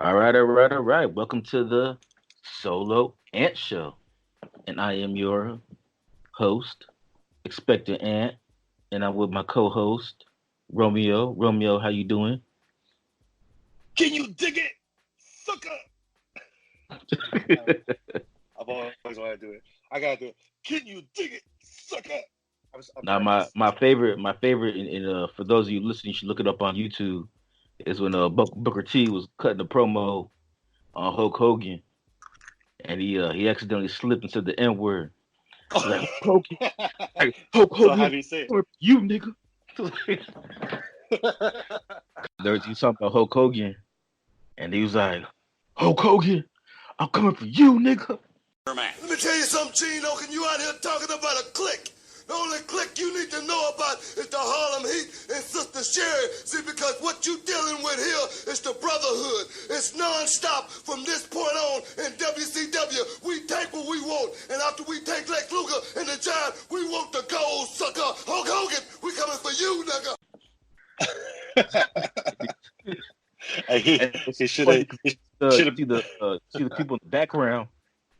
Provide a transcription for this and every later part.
All right, all right, all right. Welcome to the Solo Ant Show. And I am your host, Expected Ant, and I'm with my co-host, Romeo. Romeo, how you doing? Can you dig it, sucker? I've always wanted to do it. I gotta do it. Can you dig it, sucker? I'm Now my practicing. favorite and for those of you listening, you should look it up on YouTube, is when Booker T was cutting the promo on Hulk Hogan and he accidentally slipped and said the N-word. He's like, Hulk So how Hogan, do you say you nigga. it? There was you talking about Hulk Hogan, and he was like, Hulk Hogan, I'm coming for you, nigga. Let me tell you something, Gino. Can you out here talking about a clique? The only clique you need to know about is the Harlem Heat and Sister Sherry. See, because what you dealing with here is the brotherhood. It's non-stop from this point on in WCW. We take what we want, and after we take Lex Luger and the Giant, we want the gold, sucker. Hulk Hogan, we coming for you, nigga. he And it was he should funny have. because He should have. see the people in the background.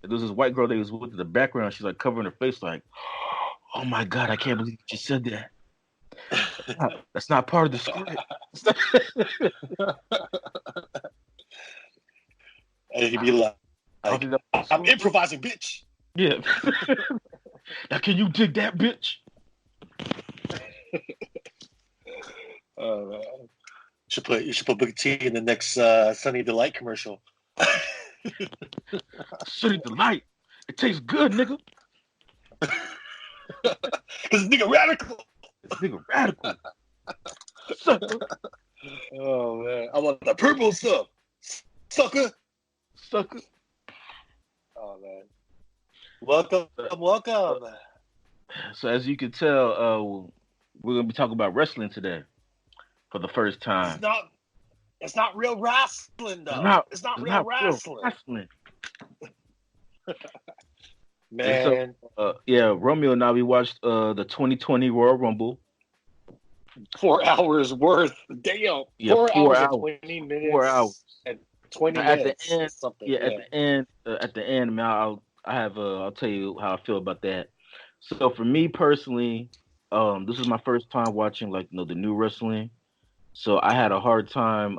There was this white girl that was with in the background. She's like covering her face, like, "Oh my god, I can't believe you just said that. That's not part of the script." And he'd be I don't like, think that was the "I'm script. improvising, bitch." Yeah. Now, can you dig that, bitch? Man. You should put Booker T in the next Sunny Delight commercial. City delight. It tastes good, nigga. Because nigga radical. This nigga radical. Sucker, Oh man, I want the purple stuff, sucker. sucker. Oh man, welcome. So as you can tell, we're gonna be talking about wrestling today for the first It's time. not. It's not real wrestling It's though. not. It's not It's real not real wrestling, wrestling. And so, man. yeah, Romeo and I we watched the 2020 Royal Rumble. 4 hours worth. Damn. Yeah, Four 4 hours and hours. 20 minutes 4 hours. and 20 At the minutes. end, Something. yeah, Yeah. at the end, man, I'll tell you how I feel about that. So for me personally, this is my first time watching like the new wrestling. So I had a hard time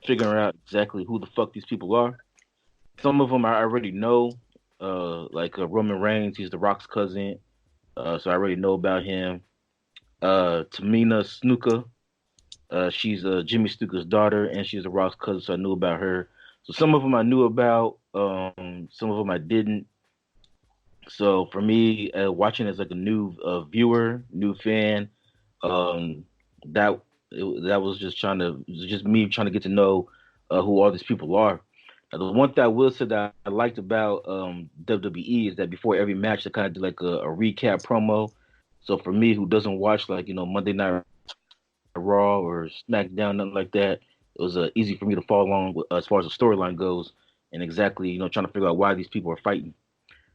figuring out exactly who the fuck these people are. Some of them I already know, like Roman Reigns, he's The Rock's cousin, so I already know about him. Tamina Snuka, she's Jimmy Snuka's daughter, and she's The Rock's cousin, so I knew about her. So some of them I knew about, some of them I didn't. So for me, watching as like a new viewer, new fan, um, that that was just just me trying to get to know who all these people are. Now, the one thing I will say that I liked about WWE is that before every match, they kind of do like a recap promo. So for me, who doesn't watch like Monday Night Raw or SmackDown, nothing like that, it was easy for me to follow along with, as far as the storyline goes, and exactly trying to figure out why these people are fighting.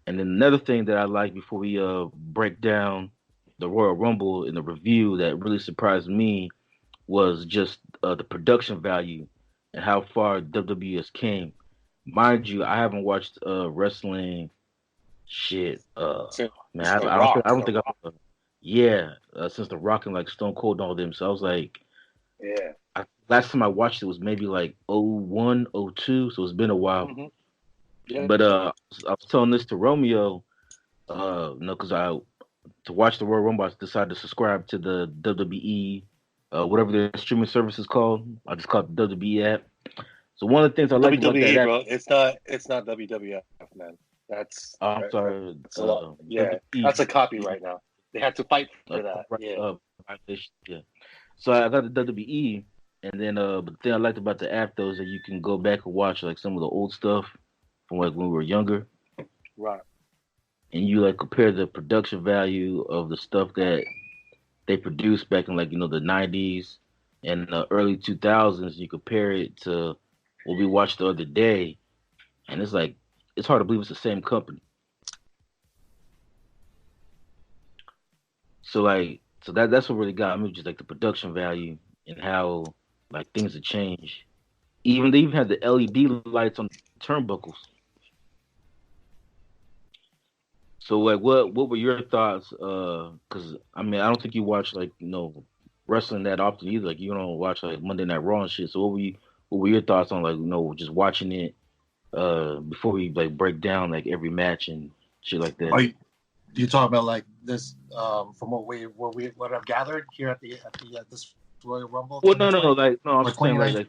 And then another thing that I like before we break down the Royal Rumble in the review that really surprised me was just the production value and how far WWE has came. Mind you, I haven't watched wrestling shit. Since Man, The Rock. I don't think yeah, since the Rock and like Stone Cold and all them. So I was like, Yeah. last time I watched it was maybe like 01, 02. So it's been a while. Hmm. Yeah. But I was telling this to Romeo, because I to watch the Royal Rumble, I decided to subscribe to the WWE, whatever the streaming service is called. I just call it the WWE app. So one of the things I like about that WWE, app, bro. It's not WWF, man. That's I'm sorry, that's a lot. Yeah. That's a WWE, copyright now. They had to fight for that. copyright, Yeah. violation, yeah. So I got the WWE, and then but the thing I liked about the app though is that you can go back and watch like some of the old stuff from like when we were younger, Right. and you like compare the production value of the stuff that they produced back in like the 90s and the early 2000s. You compare it to what we watched the other day, and it's like it's hard to believe it's the same company. So that's what really got me, just like the production value and how like things have changed They even had the LED lights on the turnbuckles. So like, what were your thoughts? Because I mean, I don't think you watch like wrestling that often either. Like you don't watch like Monday Night Raw and shit. So what were your thoughts on like just watching it before we like break down like every match and shit like that? Are you talking about like this from what I've gathered here at this Royal Rumble? Well, no, like no, I'm or just saying 29? like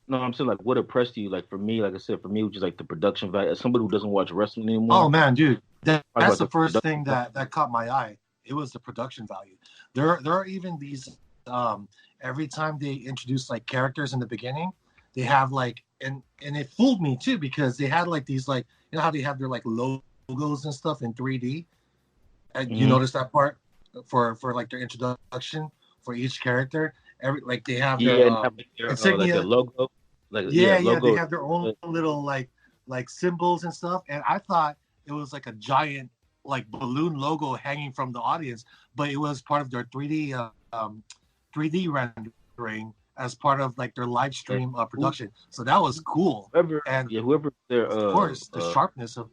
no, I'm saying like what impressed you? Like for me, like I said, for me, which is like the production value. As somebody who doesn't watch wrestling anymore. Oh man, dude, talk that's about the the first thing production that caught my eye. It was the production value. There are even these every time they introduce like characters in the beginning, they have like and it fooled me too because they had like these like how they have their like logos and stuff in 3D. And you notice that part for like their introduction for each character. Every like they have their and have like their insignia. logo, like Yeah, they logo. have their own little like symbols and stuff. And I thought it was like a giant like balloon logo hanging from the audience, but it was part of their 3D rendering as part of like their live stream production. So that was cool. Whoever their of course the sharpness of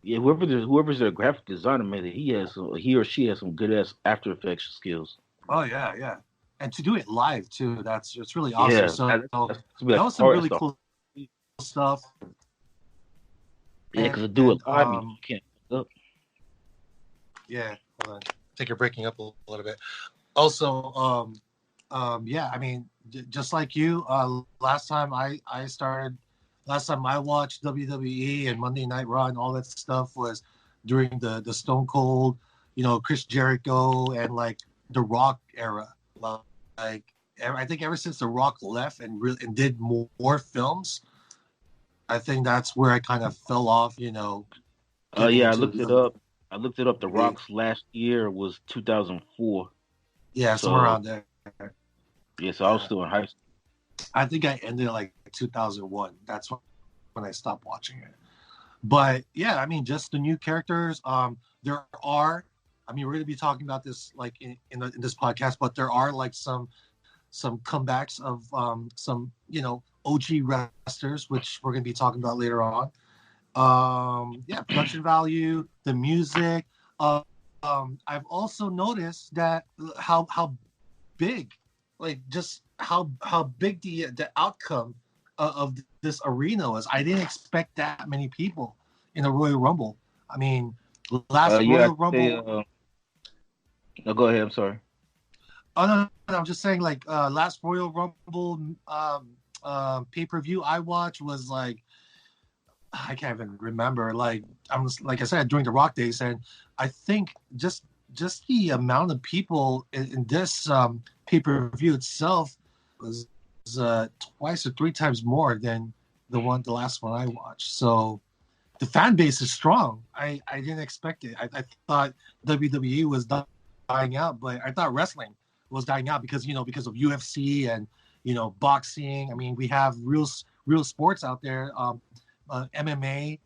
whoever's their graphic designer, man, he or she has some good ass After Effects skills. Oh yeah. And to do it live too, it's really awesome. Yeah, so that was some really cool stuff. Yeah, because to do it live, you can't look. Yeah, hold on. I think you're breaking up a little bit. Also, yeah, I mean, just like you, last time I watched WWE and Monday Night Raw and all that stuff was during the Stone Cold, Chris Jericho and like the Rock era. Like I think ever since the Rock left and did more films, I think that's where I kind of fell off. I looked it up. The Rock's last year was 2004. Yeah, somewhere around there. Yeah, so I was still in high school. I think I ended like 2001. That's when I stopped watching it. But yeah, I mean, just the new characters. There are. I mean, we're going to be talking about this like in this podcast, but there are like some comebacks of some OG wrestlers, which we're going to be talking about later on. Yeah, production value, the music. I've also noticed that how big, like just how big the outcome of this arena was. I didn't expect that many people in the Royal Rumble. I mean, last Royal Rumble. No, go ahead. I'm sorry. Oh no, I'm just saying like last Royal Rumble pay-per-view I watched was like I can't even remember. Like like I said during the Rock days, and I think just the amount of people in this pay-per-view itself was twice or three times more than the last one I watched. So the fan base is strong. I didn't expect it. I thought WWE was dying out, but I thought wrestling was dying out because because of UFC and boxing. I mean, we have real sports out there. MMA.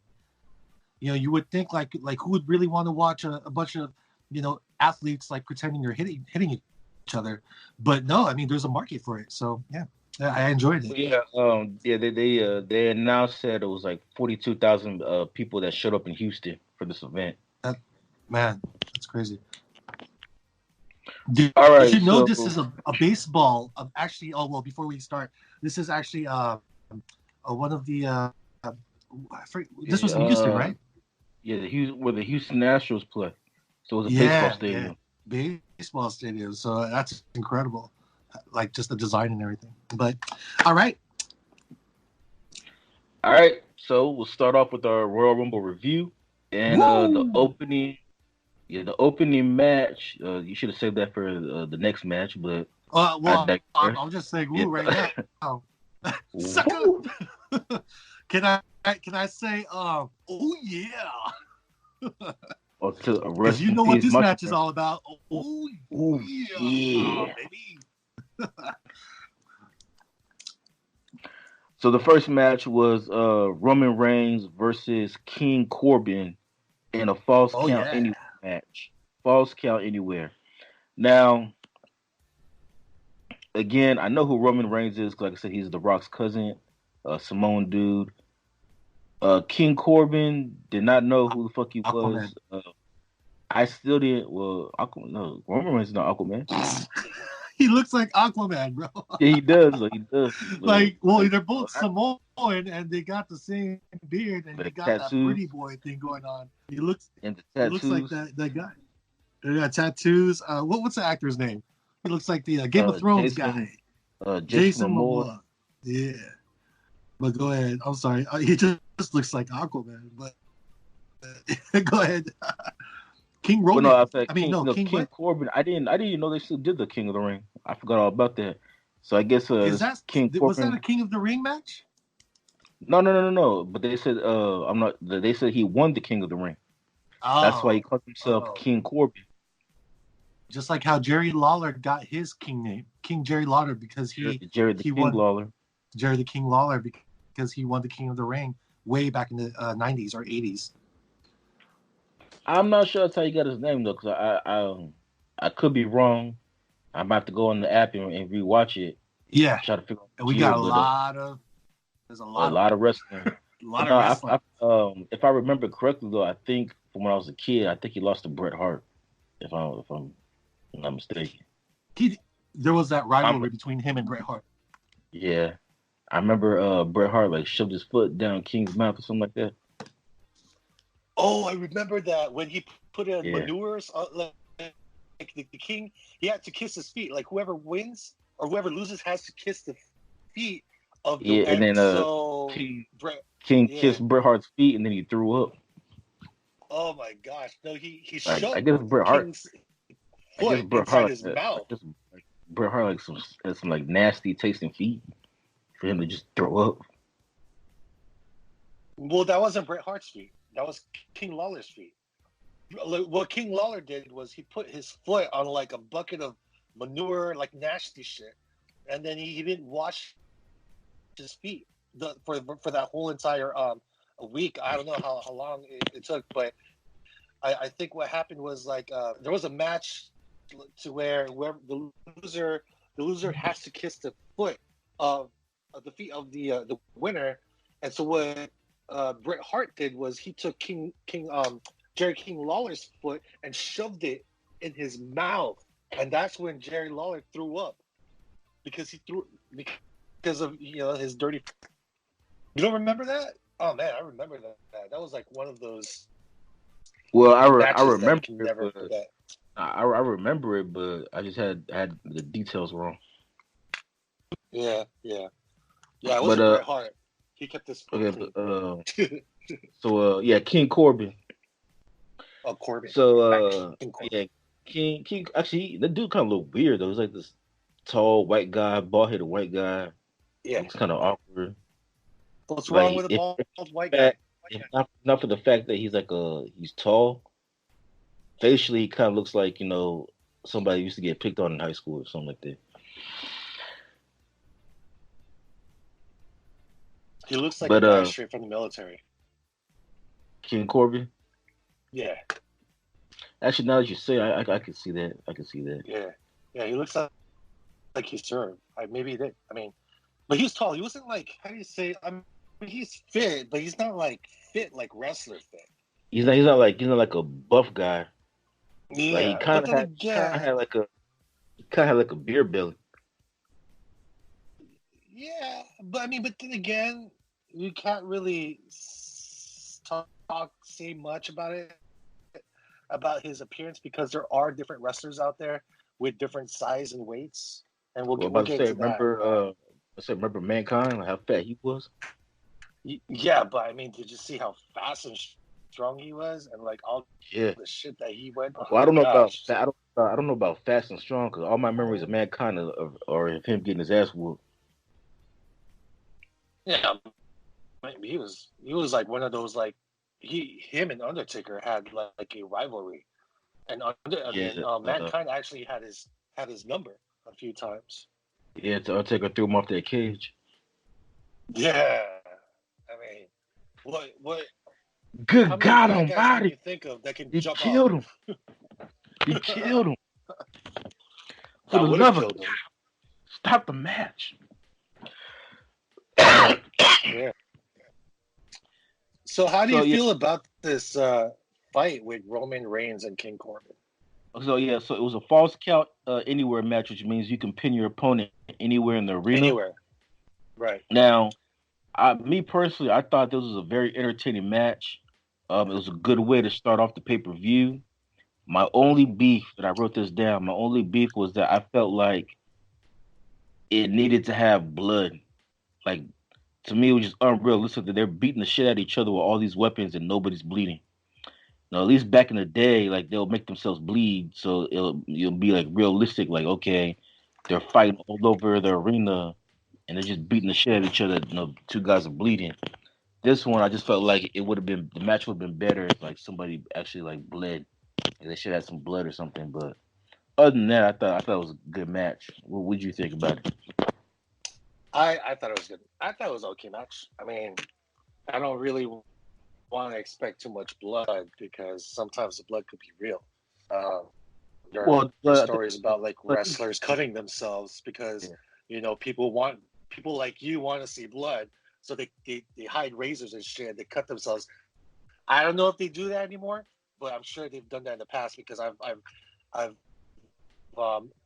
You would think like who would really want to watch a bunch of athletes like pretending they're hitting each other, but no, I mean there's a market for it. So yeah, I enjoyed it. They announced that it was like 42,000 people that showed up in Houston for this event. That's crazy. All right, you should know this is a baseball. Actually, before we start, this is actually one of the. This was in Houston, right? Yeah, where the Houston Astros play. So it was a baseball stadium. Yeah, baseball stadium. So that's incredible, like just the design and everything. But all right. So we'll start off with our Royal Rumble review and the opening. Yeah, the opening match. You should have saved that for the next match, but I'm just saying, right now. Sucker. Can I say, oh yeah? Because you know what this match is all about. Oh yeah, baby. So the first match was Roman Reigns versus King Corbin in a false count anywhere match. False count anywhere. Now, again, I know who Roman Reigns is. 'Cause like I said, he's The Rock's cousin, Samoan dude. King Corbin, did not know who the fuck he was. Aquaman. I still didn't. Well, Aquaman, no, Roman Reigns is not Aquaman. He looks like Aquaman, bro. Yeah, he does. He does. Like, well, they're both Samoan, and they got the same beard, and The they got tattoos. that pretty boy thing going on. He looks and the He tattoos. looks like that guy. They got tattoos. What's the actor's name? He looks like the Game of Thrones Jason, guy. Jason Momoa. Yeah. But go ahead. I'm sorry. He just looks like Aquaman. But go ahead. King Roman. Well, no, King King Corbin. I didn't even know they still did the King of the Ring. I forgot all about that. So I guess Is that King Corbin. Was that a King of the Ring match? No. But they said I'm not. They said he won the King of the Ring. Oh, That's why he called himself King Corbin. Just like how Jerry Lawler got his king name, King Jerry Lawler, because Jerry the King won, Lawler. Jerry the King Lawler because he won the King of the Ring way back in the 90s or 80s. I'm not sure that's how he got his name though, because I could be wrong. I'm about to go on the app and rewatch it. Yeah, Try to figure out. and we got there's a lot of wrestling. a lot of wrestling. If I remember correctly though, I think from when I was a kid, I think he lost to Bret Hart. If I'm not mistaken. There was that rivalry between him and Bret Hart. Yeah, I remember Bret Hart like shoved his foot down King's mouth or something like that. Oh, I remember that when he put in manures, like the king, he had to kiss his feet. Like whoever wins or whoever loses has to kiss the feet of the. And then so King kissed Bret Hart's feet and then he threw up. Oh my gosh! No, he Like, shoved I guess Bret Hart. foot inside his mouth. Bret Hart like some like nasty tasting feet for him to just throw up. Well, that wasn't Bret Hart's feet. That was King Lawler's feet. What King Lawler did was he put his foot on like a bucket of manure, like nasty shit, and then he didn't wash his feet for that whole entire a week. I don't know how long it took, but I think what happened was like there was a match to where whoever the loser has to kiss the foot of the feet of the winner, and so what Bret Hart did was he took Jerry King Lawler's foot and shoved it in his mouth, and that's when Jerry Lawler threw up because of his dirty. You don't remember that? Oh man, I remember that. That was like one of those. Well, I remember it, I remember it, but I just had the details wrong. Yeah. It was Bret Hart. He kept this. Okay, so King Corbin. Oh, Corbin. So King. Actually, the dude kind of looked weird though. He's like this tall white guy, bald-headed white guy. Yeah, it's kind of awkward. What's wrong with a bald white guy? Not for the fact that he's he's tall. Facially, he kind of looks like somebody used to get picked on in high school or something like that. He looks like a guy straight from the military. King Corbin? Yeah. Actually, now that you say it, I can see that. I can see that. Yeah, he looks like he served. Maybe he did. I mean, but he's tall. He wasn't like, how do you say, I mean, he's fit, but he's not like fit like wrestler fit. He's not like a buff guy. Yeah, like, he kind of had like a beer belly. Yeah, but then again, you can't really say much about his appearance because there are different wrestlers out there with different size and weights, and we'll get to that. Remember Mankind, like how fat he was? Yeah, but I mean, did you see how fast and strong he was, and like all the shit that he went? Well, I don't know about that. I don't know about fast and strong because all my memories of Mankind are of him getting his ass whooped. Yeah, he was like one of those like him and Undertaker had like a rivalry, and Mankind actually had his number a few times. Yeah, Undertaker threw him off that cage. Yeah, I mean, what? Good God Almighty! You think of that can he jump killed off? Him. He killed him. For the love of God. stop the match. Yeah. So how do you feel about this fight with Roman Reigns and King Corbin? So it was a false count anywhere match, which means you can pin your opponent anywhere in the arena. Anywhere. Right. Now, me personally, I thought this was a very entertaining match. It was a good way to start off the pay-per-view. My only beef, and I wrote this down, my only beef was that I felt like it needed to have blood. Like, to me, it was just unrealistic that they're beating the shit out of each other with all these weapons and nobody's bleeding. Now, at least back in the day, like, they'll make themselves bleed, so it'll be like realistic. Like, okay, they're fighting all over the arena, and they're just beating the shit out of each other. Two guys are bleeding. This one, I just felt like the match would have been better if like somebody actually like bled. Like, they should have some blood or something. But other than that, I thought it was a good match. What would you think about it? I thought it was good. I thought it was an okay match. I mean, I don't really want to expect too much blood because sometimes the blood could be real. There are stories about like wrestlers cutting themselves because people like you want to see blood, so they hide razors and shit. They cut themselves. I don't know if they do that anymore, but I'm sure they've done that in the past because I've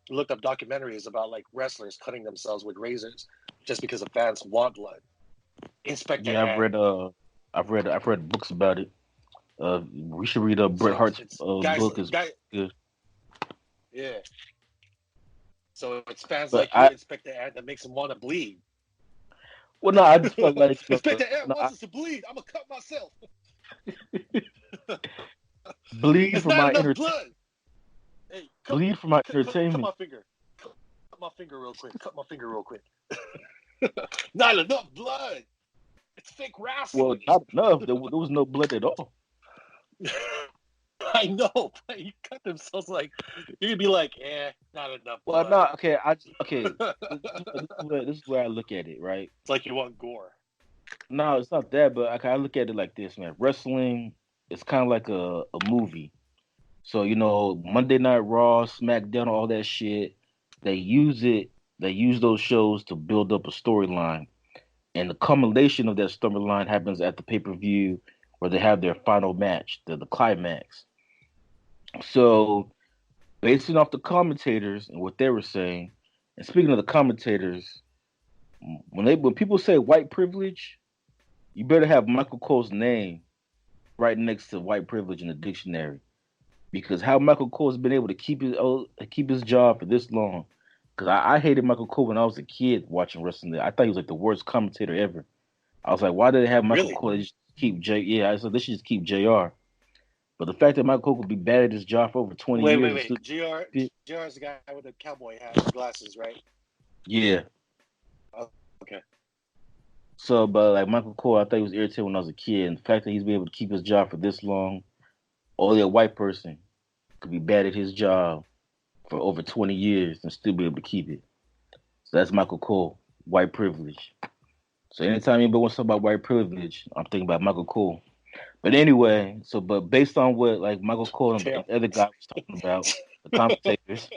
looked up documentaries about like wrestlers cutting themselves with razors just because the fans want blood. Inspector. Yeah, I've read books about it. We should read Bret Hart's book. Is good. Yeah. So it's fans like you, Inspector Ed, that makes them want to bleed. Well, no, I just felt like Inspector Ed wants us to bleed. I'm gonna cut myself. Bleed for my entertainment. Hey, bleed for my entertainment. Cut my finger. Cut my finger real quick. Cut my finger real quick. Not enough blood. It's fake wrestling. Well, not enough. There was no blood at all. I know, but you cut themselves like you're gonna be like, not enough. Well, blood. no, okay. This is where I look at it, right? It's like you want gore. No, it's not that, but I look at it like this, man. Wrestling is kind of like a movie. So Monday Night Raw, SmackDown, all that shit. They use those shows to build up a storyline, and the culmination of that storyline happens at the pay-per-view, where they have their final match, the climax. So, basing off the commentators and what they were saying, and speaking of the commentators, when people say white privilege, you better have Michael Cole's name right next to white privilege in the dictionary, because how Michael Cole has been able to keep his job for this long. Because I hated Michael Cole when I was a kid watching wrestling. I thought he was like the worst commentator ever. I was like, why did they have Michael Cole? They just keep I said they should just keep JR. But the fact that Michael Cole could be bad at his job for over 20 years. Wait. JR's the guy with the cowboy hat and glasses, right? Yeah. Oh, okay. So, but like Michael Cole, I thought he was irritated when I was a kid. And the fact that he's been able to keep his job for this long, only a white person could be bad at his job for over 20 years and still be able to keep it. So that's Michael Cole, white privilege. So anytime anybody wants to talk about white privilege, I'm thinking about Michael Cole. But anyway, but based on what like Michael Cole and the other guy was talking about, the commentators,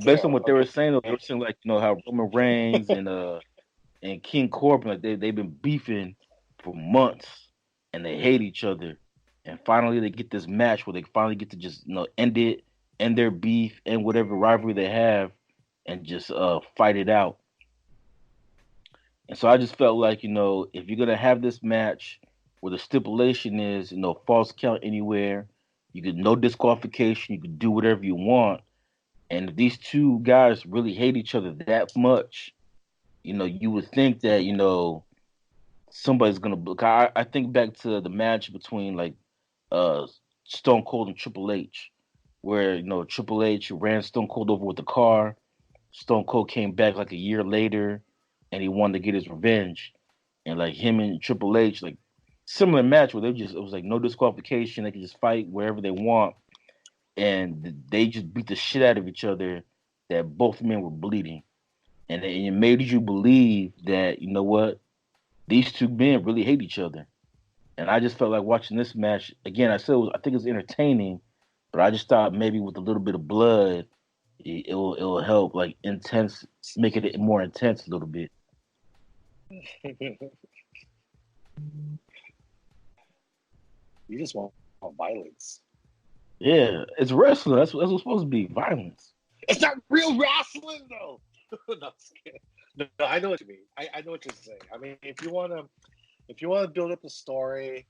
based on what they were saying, they were saying like how Roman Reigns and King Corbin, like they've been beefing for months and they hate each other, and finally they get this match where they finally get to just end their beef and whatever rivalry they have, and just fight it out. And so I just felt like if you're gonna have this match where the stipulation is false count anywhere, you could no disqualification, you could do whatever you want, and if these two guys really hate each other that much, you would think that somebody's gonna book. I think back to the match between like Stone Cold and Triple H, where Triple H ran Stone Cold over with the car. Stone Cold came back like a year later, and he wanted to get his revenge. And like him and Triple H, like similar match where it was like no disqualification. They could just fight wherever they want, and they just beat the shit out of each other. That both men were bleeding, and it made you believe that these two men really hate each other. And I just felt like watching this match again. I think it was entertaining, but I just thought maybe with a little bit of blood, It'll help like intense, make it more intense a little bit. You just want violence. Yeah, it's wrestling. That's what's supposed to be violence. It's not real wrestling though. No, I'm just kidding. No, I know what you mean. I know what you're saying. I mean, if you want to build up a story,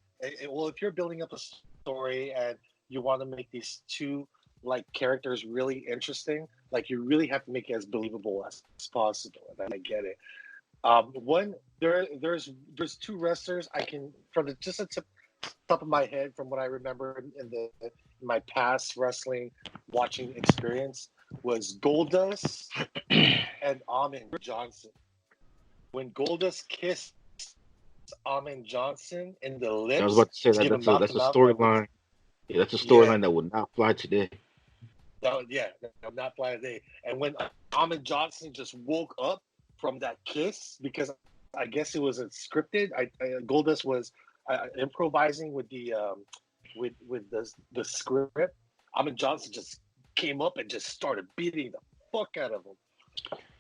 well, if you're building up a story and you want to make these two like characters really interesting, like you really have to make it as believable as possible. And I get it. One there's two wrestlers I can from the just the top of my head from what I remember in my past wrestling watching experience was Goldust and Ahmed Johnson. When Goldust kissed Ahmed Johnson in the I was lips about to say to that give him mouth that's to a mouth, storyline. Yeah, that's a yeah, storyline that would not fly today. I'm not blind day. And when Ahmed Johnson just woke up from that kiss, because I guess it wasn't scripted. Goldust was improvising with the script. Ahmed Johnson just came up and just started beating the fuck out of him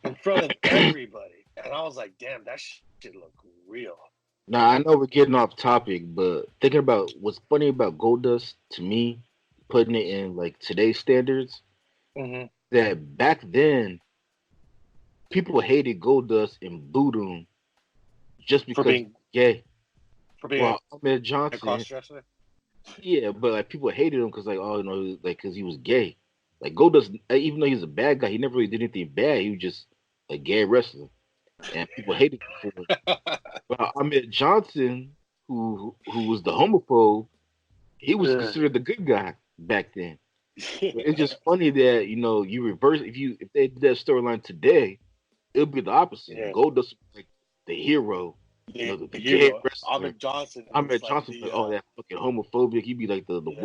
in front of everybody, and I was like, "Damn, that shit looked real." Now I know we're getting off topic, but thinking about what's funny about Goldust to me, putting it in like today's standards, Mm-hmm. that back then people hated Goldust and booed him just For because being gay. for being Well, Ahmed a Johnson, cross dresser. yeah, but like people hated him because like oh you know like because he was gay. Like Goldust, even though he's a bad guy, he never really did anything bad. He was just a gay wrestler, and people hated him for it. But Ahmed Johnson, who was the homophobe, he was Yeah. considered the good guy back then. But it's just funny that you reverse if they did that storyline today, it would be the opposite. Yeah, Goldust was like the hero, the the gay hero wrestler. Ahmed Johnson was Ahmed like Johnson was the like, oh, that fucking homophobic. He'd be like the yeah.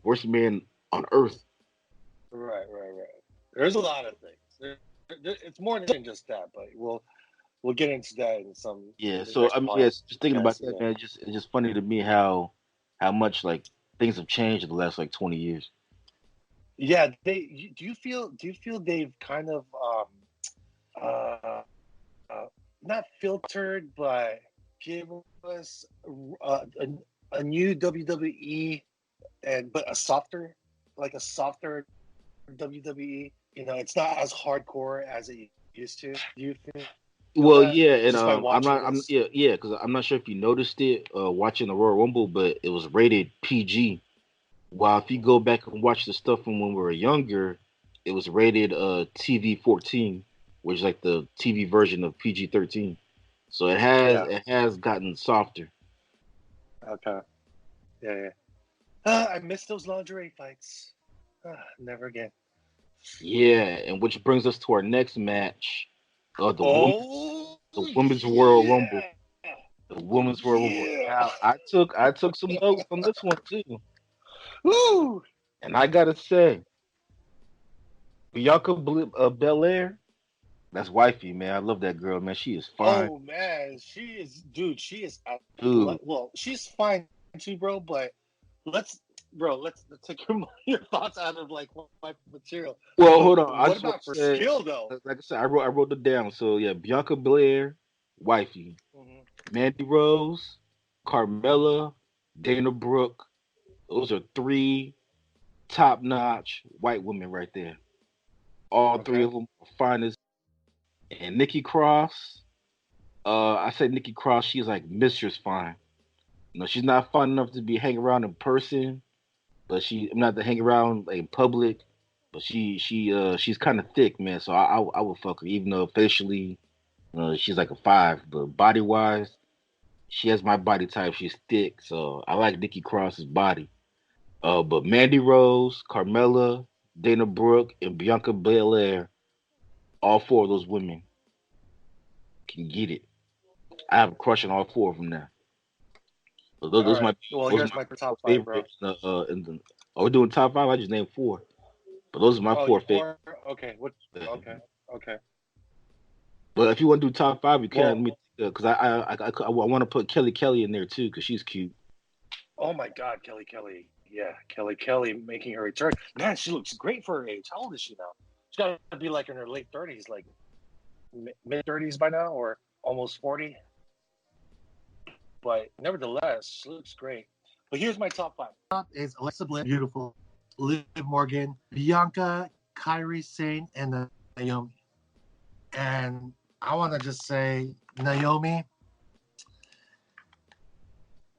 worst man on earth. Right. There's a lot of things. It's more than just that, but we'll get into that in some Yeah. in the So next I mean, yes, just thinking about podcast. that, Yeah, man. It's just funny to me how much like things have changed in the last like 20 years. yeah. Do you feel they've kind of uh, uh not filtered, but give us a new WWE but a softer WWE. It's not as hardcore as it used to. Do you feel Well, that yeah, and just by I'm watching not, I'm this? yeah, because I'm not sure if you noticed it watching the Royal Rumble, but it was rated PG. While if you go Mhm. back and watch the stuff from when we were younger, it was rated TV 14, which is like the TV version of PG 13. So Yeah. it has gotten softer. Okay. Yeah. I miss those lingerie fights. Never again. Yeah, and which brings us to our next match, uh, the women's Oh the women's Royal Rumble. yeah. The women's Royal Rumble. Yeah. Now I took some notes on this one too, Woo! and I gotta say, Belair, that's wifey, man. I love that girl, man. She is fine, Oh man, she is dude. well, she's fine too, bro. But let's, let's take your thoughts out of like my material. Well, But hold on. I what just want about to for say, skill though? like I said, I wrote it down. So yeah, Bianca Belair, wifey, Hmm. Mandy Rose, Carmella, Dana Brooke. Those are three top notch white women right there. All three Okay. of them are finest. And Nikki Cross, I say Nikki Cross, she's like mistress fine. She's not fine enough to be hanging around in person, but I'm not to hang around like in public. But she's kind of thick, man. So I would fuck her, even though facially, she's like a five, but body wise, she has my body type. She's thick, so I like Nikki Cross's body. But Mandy Rose, Carmella, Dana Brooke, and Bianca Belair, all four of those women can get it. I have a crush on all four of them now. So All right. Well, those are here's my my four top five, bro. favorites. Are we doing top five? I just named four, but those are my Oh, four you favorites. four? Okay. What? Okay. Okay. But if you want to do top five, you can. Well, Because I want to put Kelly in there too because she's cute. oh my God, Kelly Kelly. Yeah, Kelly Kelly making her return. Man, she looks great for her age. How old is she now? She's got to be like in her late 30s, like mid 30s by now, or almost 40. But nevertheless, she looks great. But here's my top 5. Top is Alexa Bliss, beautiful, Liv Morgan, Bianca, Kairi Sane, and Naomi. And I want to just say, Naomi,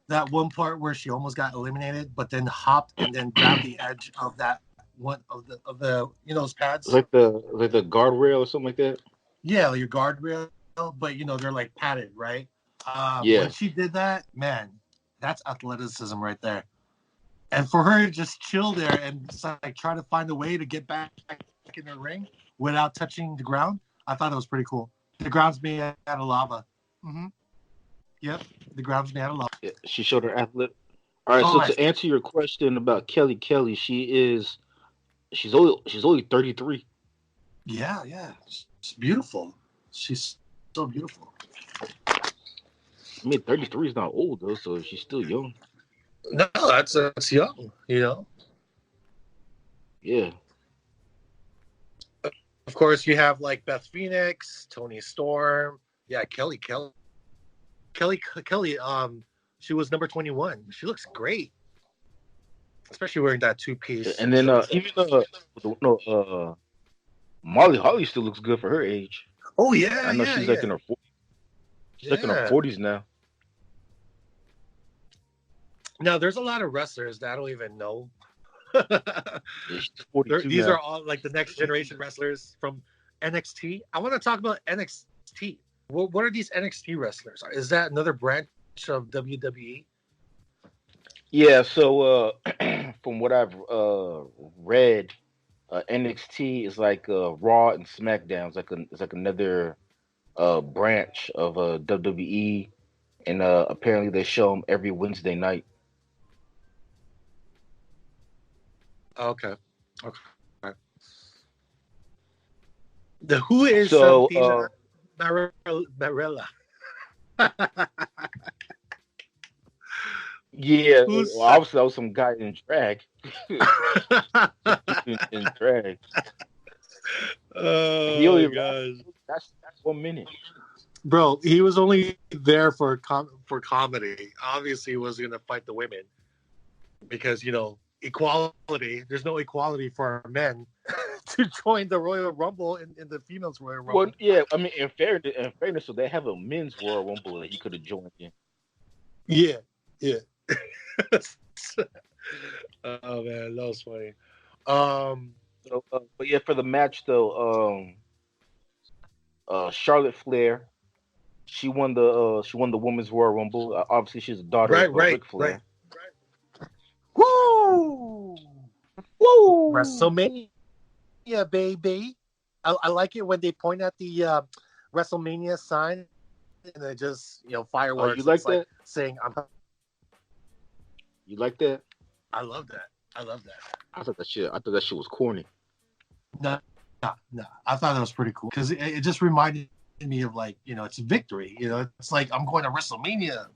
that one part where she almost got eliminated, but then hopped and then grabbed the edge of that one of the those pads. It's like the guardrail or something like that. Yeah, your guardrail, but they're like padded, right? Yeah. When she did that, man, that's athleticism right there. And for her to just chill there and like try to find a way to get back in the ring without touching the ground, I thought it was pretty cool. The ground's made out of lava. Mm-hmm. Yep, the ground's made out of lava. Yeah, she showed her athlete. All right, so to answer your question about Kelly, she's only 33. Yeah, she's beautiful. She's so beautiful. I mean, 33 is not old though, so she's still young. No, that's young. Yeah. Of course, you have like Beth Phoenix, Toni Storm. Yeah, Kelly. She was number 21. She looks great, especially wearing that 2-piece. And then even Molly Holly still looks good for her age. Oh yeah, I know she's like in her 40s. She's like in her 40s now. Now there's a lot of wrestlers that I don't even know. Yeah, she's 42 These now. are all like the next generation wrestlers from NXT. I want to talk about NXT. What are these NXT wrestlers? Is that another branch of WWE? Yeah, so from what I've read, NXT is like Raw and SmackDown. It's like another branch of WWE, and apparently they show them every Wednesday night. Okay. The Who is So, Marella? Yeah, Who's- well, obviously that was some guy in drag. in drag. Oh, He only gosh. That's 1 minute. Bro, he was only there for comedy. Obviously, he was going to fight the women because, equality. There's no equality for men to join the Royal Rumble in the females Royal Rumble. Well, yeah, I mean, in fairness, so they have a men's Royal Rumble that he could have joined in. Yeah. Oh man, that was funny. So, but yeah, for the match though, Charlotte Flair, she won the women's Royal Rumble. Obviously, she's a daughter of Ric Flair. Right. Woo! WrestleMania, baby. I like it when they point at the WrestleMania sign and they just fireworks. Oh, you like that? Saying I'm. You like that? I love that. I thought that shit was corny. No. I thought that was pretty cool because it just reminded me of it's a victory. It's like I'm going to WrestleMania.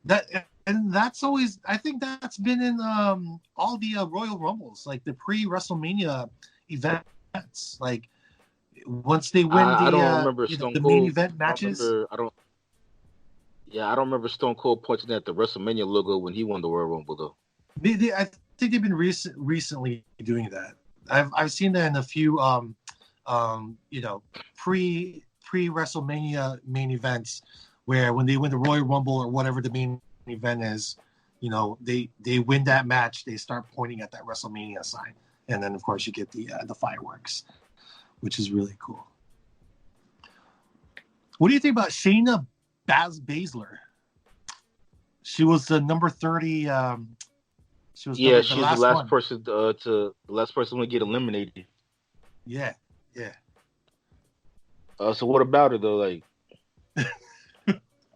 That's always. I think that's been in all the Royal Rumbles, like the pre-WrestleMania events. Like once they win I don't remember Stone the Cold, main event matches. I don't remember Stone Cold pointing at the WrestleMania logo when he won the Royal Rumble though. I think they've been recently doing that. I've seen that in a few pre WrestleMania main events where when they win the Royal Rumble or whatever the main event is, they win that match, they start pointing at that WrestleMania sign, and then of course you get the fireworks, which is really cool. What do you think about Shayna Baszler? She was the number 30. She's the last person the last person to get eliminated. Yeah. So what about her though? Like,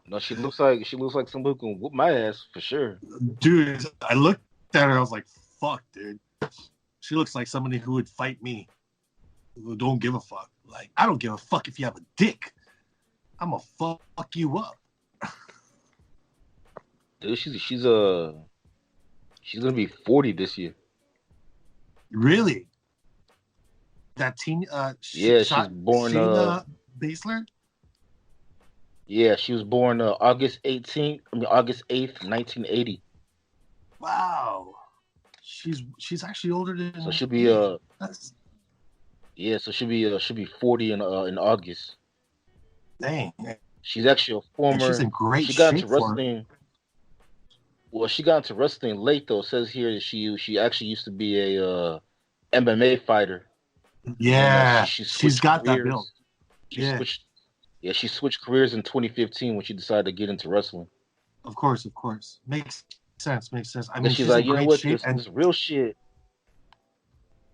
no, she looks like someone who can whoop my ass for sure. Dude, I looked at her. I was like, "Fuck, dude." She looks like somebody who would fight me. Who don't give a fuck. Like, I don't give a fuck if you have a dick. I'm gonna fuck you up. Dude, she's gonna be 40 this year. Really? that teen Yeah, she's born. Shayna Baszler. Yeah, she was born August 8th, 1980. Wow, she's actually older So than she'll be me. That's yeah, so she'll be 40 in August. dang, She's actually a and she's former. in great She got into shape for. wrestling. Well, she got into wrestling late though. It says here that she actually used to be a MMA fighter, and then Yeah, she she's switched got that build. careers. She Yeah, switched Yeah, she switched careers in 2015 when she decided to get into wrestling. of course, of course, makes sense. Makes sense. I Then mean, she's she's in like, you know great what? shape, This real shit.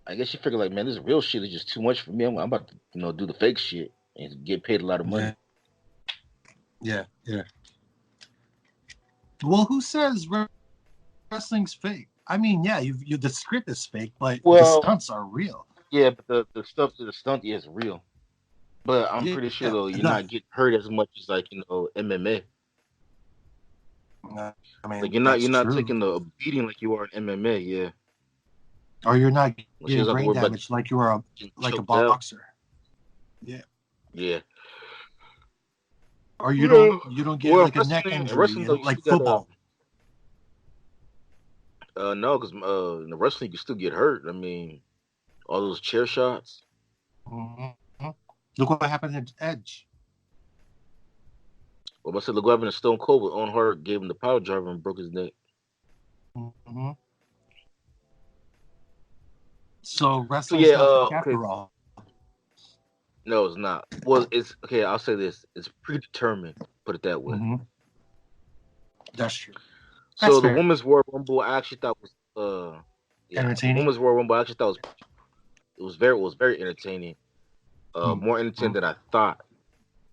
I guess she figured like, man, this real shit is just too much for me. I'm about to, do the fake shit and get paid a lot of yeah, money. yeah. Well, who says wrestling's fake? I mean, yeah, the script is fake, but the Well, stunts are real. yeah, but the stunt is real. But I'm Yeah, pretty sure yeah. though you're not getting hurt as much as like MMA. I Like mean, you're that's not true. taking a beating like you are in MMA. Yeah, Or you're not well, she getting doesn't have to brain worry about damage like you are getting like a choked out. boxer. Yeah. Yeah. Or Well, you don't get well, like a neck in injury wrestling though, in you like still gotta football. no, because in the wrestling you still get hurt. I mean, all those chair shots. hmm Look what happened at Edge. Well, I said, look what happened to Stone Cold with Owen Hart gave him the power driver and broke his neck. hmm So So wrestling's yeah, not fake okay, after all. no, it's not. Well, it's okay. I'll say this: it's predetermined. Put it that way. hmm That's true. That's So the fair. Women's Royal Rumble, I actually thought was yeah, the Entertaining. Women's Royal Rumble, I actually thought it was very entertaining. Mm-hmm. More entertaining than I thought.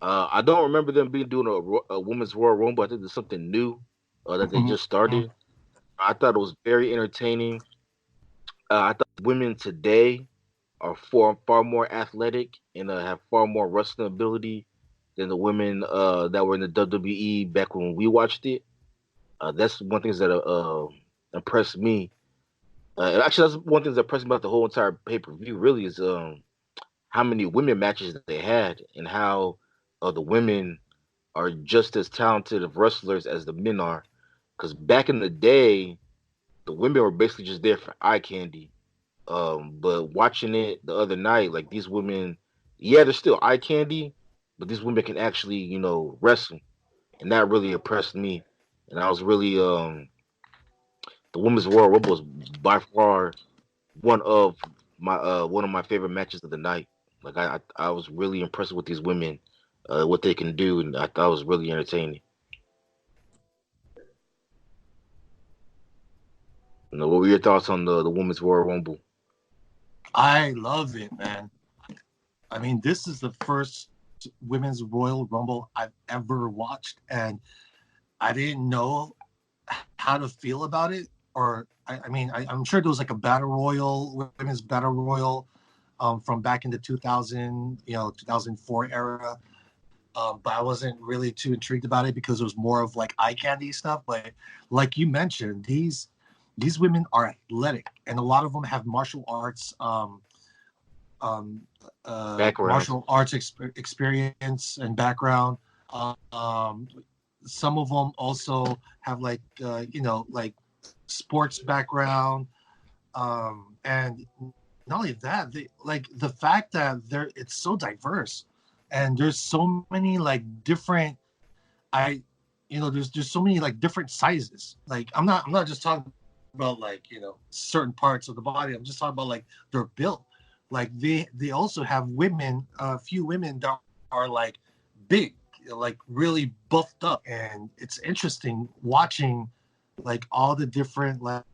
I don't remember them doing a Women's Royal Rumble. I think there's something new that they just started. I thought it was very entertaining. I thought women today are far more athletic and have far more wrestling ability than the women that were in the WWE back when we watched it. That's one thing that impressed me. And actually, that's one thing that impressed me about the whole entire pay per view. Really, is how many women matches they had and how the women are just as talented of wrestlers as the men are. Because back in the day, the women were basically just there for eye candy. But watching it the other night, like these women, yeah, they're still eye candy, but these women can actually, wrestle, and that really impressed me. And I was really, the Women's Royal Rumble was by far one of my favorite matches of the night. Like I was really impressed with these women, what they can do, and I thought it was really entertaining. What were your thoughts on the Women's Royal Rumble? I love it, man. I mean, this is the first women's Royal Rumble I've ever watched, and I didn't know how to feel about it. Or I mean, I'm sure there was like a battle royal, women's battle royal, from back in the 2004 era. But I wasn't really too intrigued about it because it was more of like eye candy stuff. But like you mentioned, these women are athletic, and a lot of them have um, Background. martial arts experience and background. Um, some of them also have like like sports background, and not only that, they like the fact that it's so diverse, and there's so many like different. There's so many like different sizes. Like I'm not just talking about like certain parts of the body. I'm just talking about like their build. Like they also have women, a few women that are like big, like really buffed up, and it's interesting watching like all the different like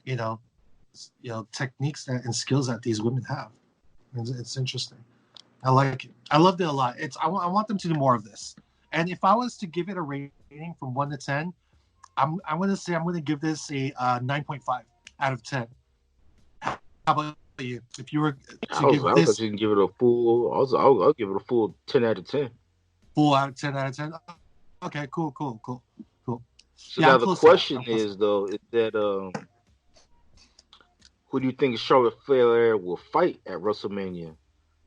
you know techniques and skills that these women have. It's interesting. I like it. I loved it a lot. I want them to do more of this. And if I was to give it a rating from 1 to 10, I'm going to say I'm going to give this a 9.5 out of 10. How about you? If you were to give I was this actually gonna give it a full. I'll give it a full 10 out of 10. full out of 10 out of 10, okay, cool. So Yeah, now I'm the close to that. question I'm close to is though, is that who do you think Charlotte Flair will fight at WrestleMania?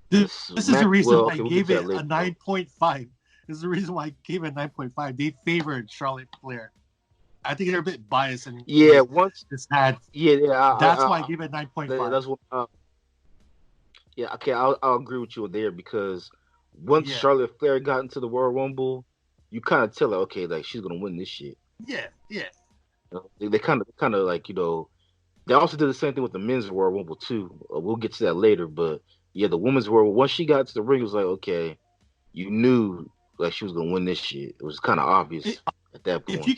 This is the reason why I we'll get gave to it that later. a 9.5. This is the reason why I gave it 9.5. They favored Charlotte Flair. I think they're a bit biased and once this had. yeah, That's why I gave it 9.5. That's what. Yeah, okay, I'll agree with you there because once Yeah. Charlotte Flair got into the Royal Rumble, you kind of tell her, okay, like she's gonna win this shit. Yeah. You know, they kind of like, you know, they also did the same thing with the men's Royal Rumble too. We'll get to that later, but yeah, the women's Royal, once she got to the ring, it was like, okay, you knew like she was gonna win this shit. It was kind of obvious at that point. If you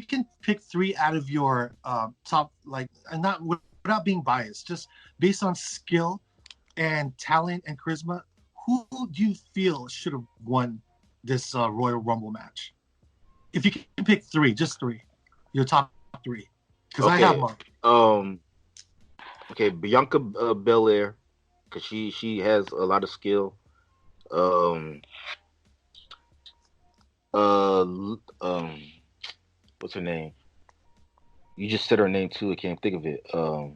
can pick three out of your top, like, and not without being biased, just based on skill and talent and charisma, who do you feel should have won this Royal Rumble match? If you can pick three, just three, your top three, because I have mine. Okay, Bianca Belair, because she has a lot of skill. What's her name? You just said her name too. I can't think of it.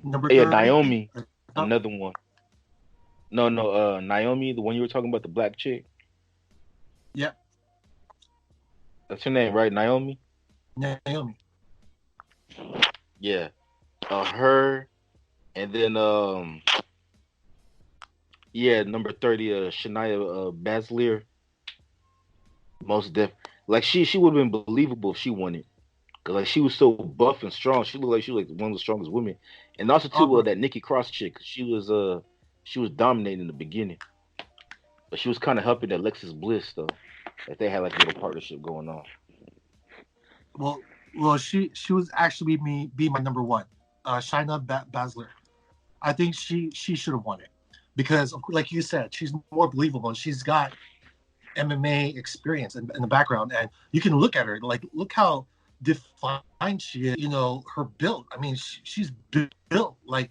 Naomi, another one. No, Naomi, the one you were talking about, the black chick. Yep. That's her name, right? Naomi. Naomi. Yeah, her, and then number 30, Shania Baszler. Most def, like she would have been believable if she won it, cause like she was so buff and strong. She looked like she was like one of the strongest women, and also too that Nikki Cross chick. She was dominating in the beginning, but she was kind of helping Alexis Bliss though. Like they had like a little partnership going on. Well, she was actually be my number one, Shayna Baszler. I think she should have won it because, like you said, she's more believable. She's got MMA experience in the background, and you can look at her, like, look how defined she is. You know, her build. I mean, she's built like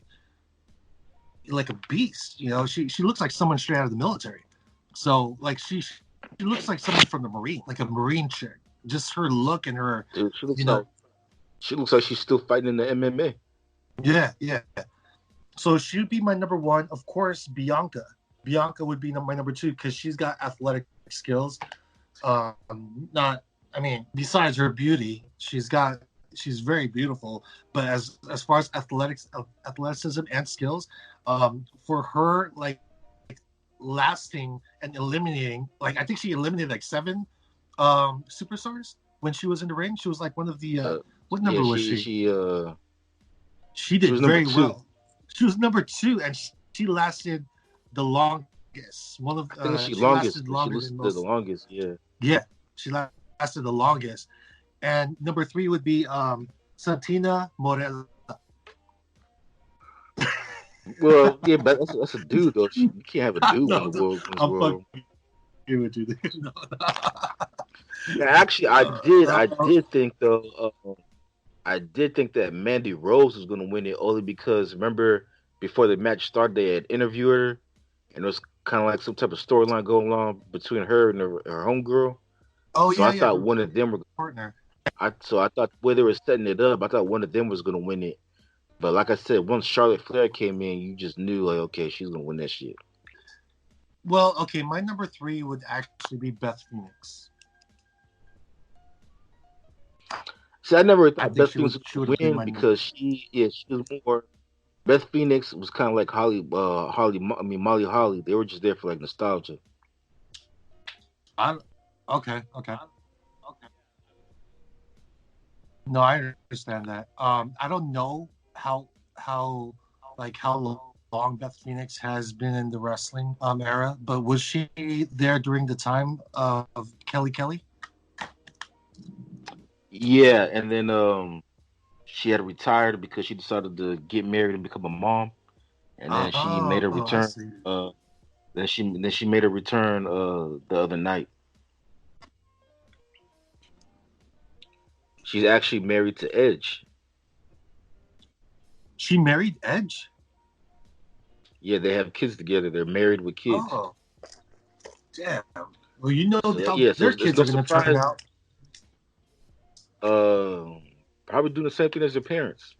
a beast. You know, she looks like someone straight out of the military. So, like, she looks like someone from the Marine, like a Marine chick. Just her look and her. Dude, she looks like she's still fighting in the MMA. Yeah. So she'd be my number one. Of course, Bianca. Bianca would be my number two because she's got athletic skills. Besides her beauty, she's very beautiful. But as far as athleticism and skills, for her, like, lasting and eliminating, like, I think she eliminated like 7 superstars when she was in the ring. She was like one of the what number was she? She did very well. She was number 2, and she lasted the longest. I think she lasted longer than most. The longest, yeah. Yeah, she lasted the longest. And number 3 would be Santina Morella. Well, yeah, but that's a dude though. You can't have a dude in the world. I'm fucking with you. No. Actually, I did think though. I did think that Mandy Rose was going to win it only because remember before the match started, they had interviewed her, and it was kind of like some type of storyline going on between her and her homegirl. Oh, so I thought one of them were partner. I thought where they were setting it up, I thought one of them was going to win it. But like I said, once Charlotte Flair came in, you just knew like, okay, she's going to win that shit. Well, okay, my number 3 would actually be Beth Phoenix. See, I never thought Beth Phoenix would win because she was more. Beth Phoenix was kind of like Molly Holly. They were just there for like nostalgia. Okay. No, I understand that. I don't know how long Beth Phoenix has been in the wrestling era, but was she there during the time of Kelly? Yeah, and then she had retired because she decided to get married and become a mom, and then she made her return. Then she made her return the other night. She's actually married to Edge. She married Edge? Yeah, they have kids together. They're married with kids. Oh, damn. Well, you know how their kids are going to turn out. Probably doing the same thing as their parents.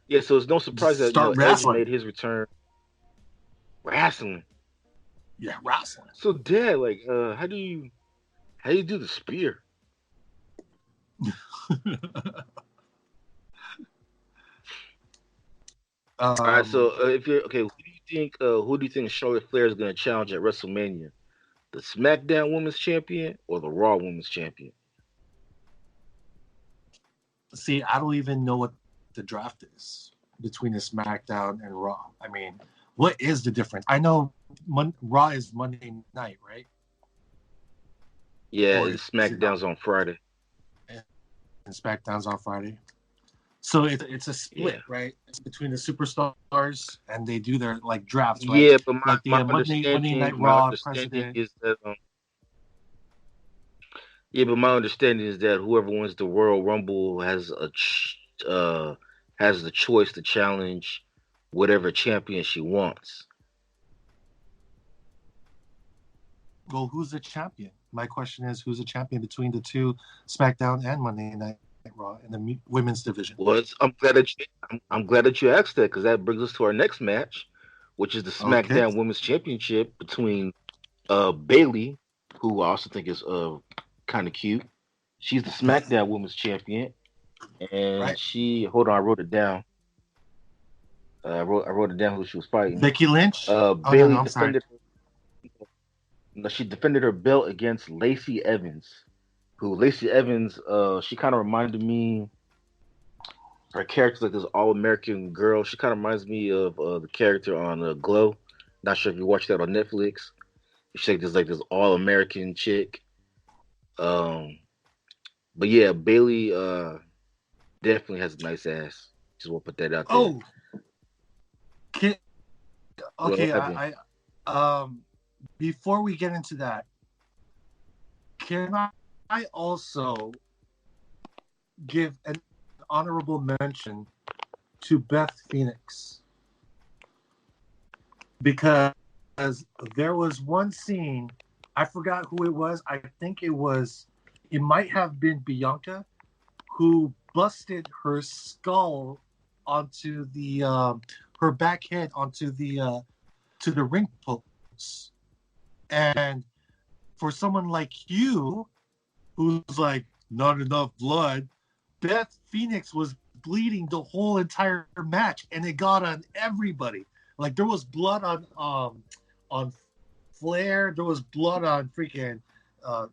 Yeah, so it's no surprise that Start Edge wrestling. made his return wrestling. Yeah, wrestling. So, Dad, like, how do you do the spear? All right, so if you're okay, who do you think Charlotte Flair is going to challenge at WrestleMania? The SmackDown Women's Champion or the Raw Women's Champion? See, I don't even know what the draft is between the SmackDown and Raw. I mean, what is the difference? I know Raw is Monday night, right? Yeah, Or and is it not? SmackDown's on Friday. And SmackDown's on Friday. So it's a split, Yeah, right? It's between the superstars, and they do their like drafts, right? yeah, but Like the Monday Night my Raw understanding president. is that yeah, but my understanding is that whoever wins the Royal Rumble has the choice to challenge whatever champion she wants. Well, who's the champion? My question is, who's the champion between the two SmackDown and Monday Night Raw in the women's division? Well, I'm glad that you asked that because that brings us to our next match, which is the Okay. SmackDown Women's Championship between Bailey, who I also think is kind of cute. She's the SmackDown Women's Champion, and Right. she hold on, I wrote it down. I wrote it down who she was fighting. Becky Lynch? Oh, no, Bailey I'm sorry. she defended her belt against Lacey Evans, who Lacey Evans she kind of reminded me her character like this all American girl. She kind of reminds me of the character on Glow. Not sure if you watched that on Netflix. She's like this all American chick. Um, but yeah, Bailey definitely has a nice ass. Just want to put that out there. Oh, okay. Well, Before we get into that, can I also give an honorable mention to Beth Phoenix? Because there was one scene, I forgot who it was. I think it might have been Bianca, who busted her skull onto her back head onto the ring post. And for someone like you, who's like, not enough blood, Beth Phoenix was bleeding the whole entire match, and it got on everybody. Like there was blood on Flair, there was blood on freaking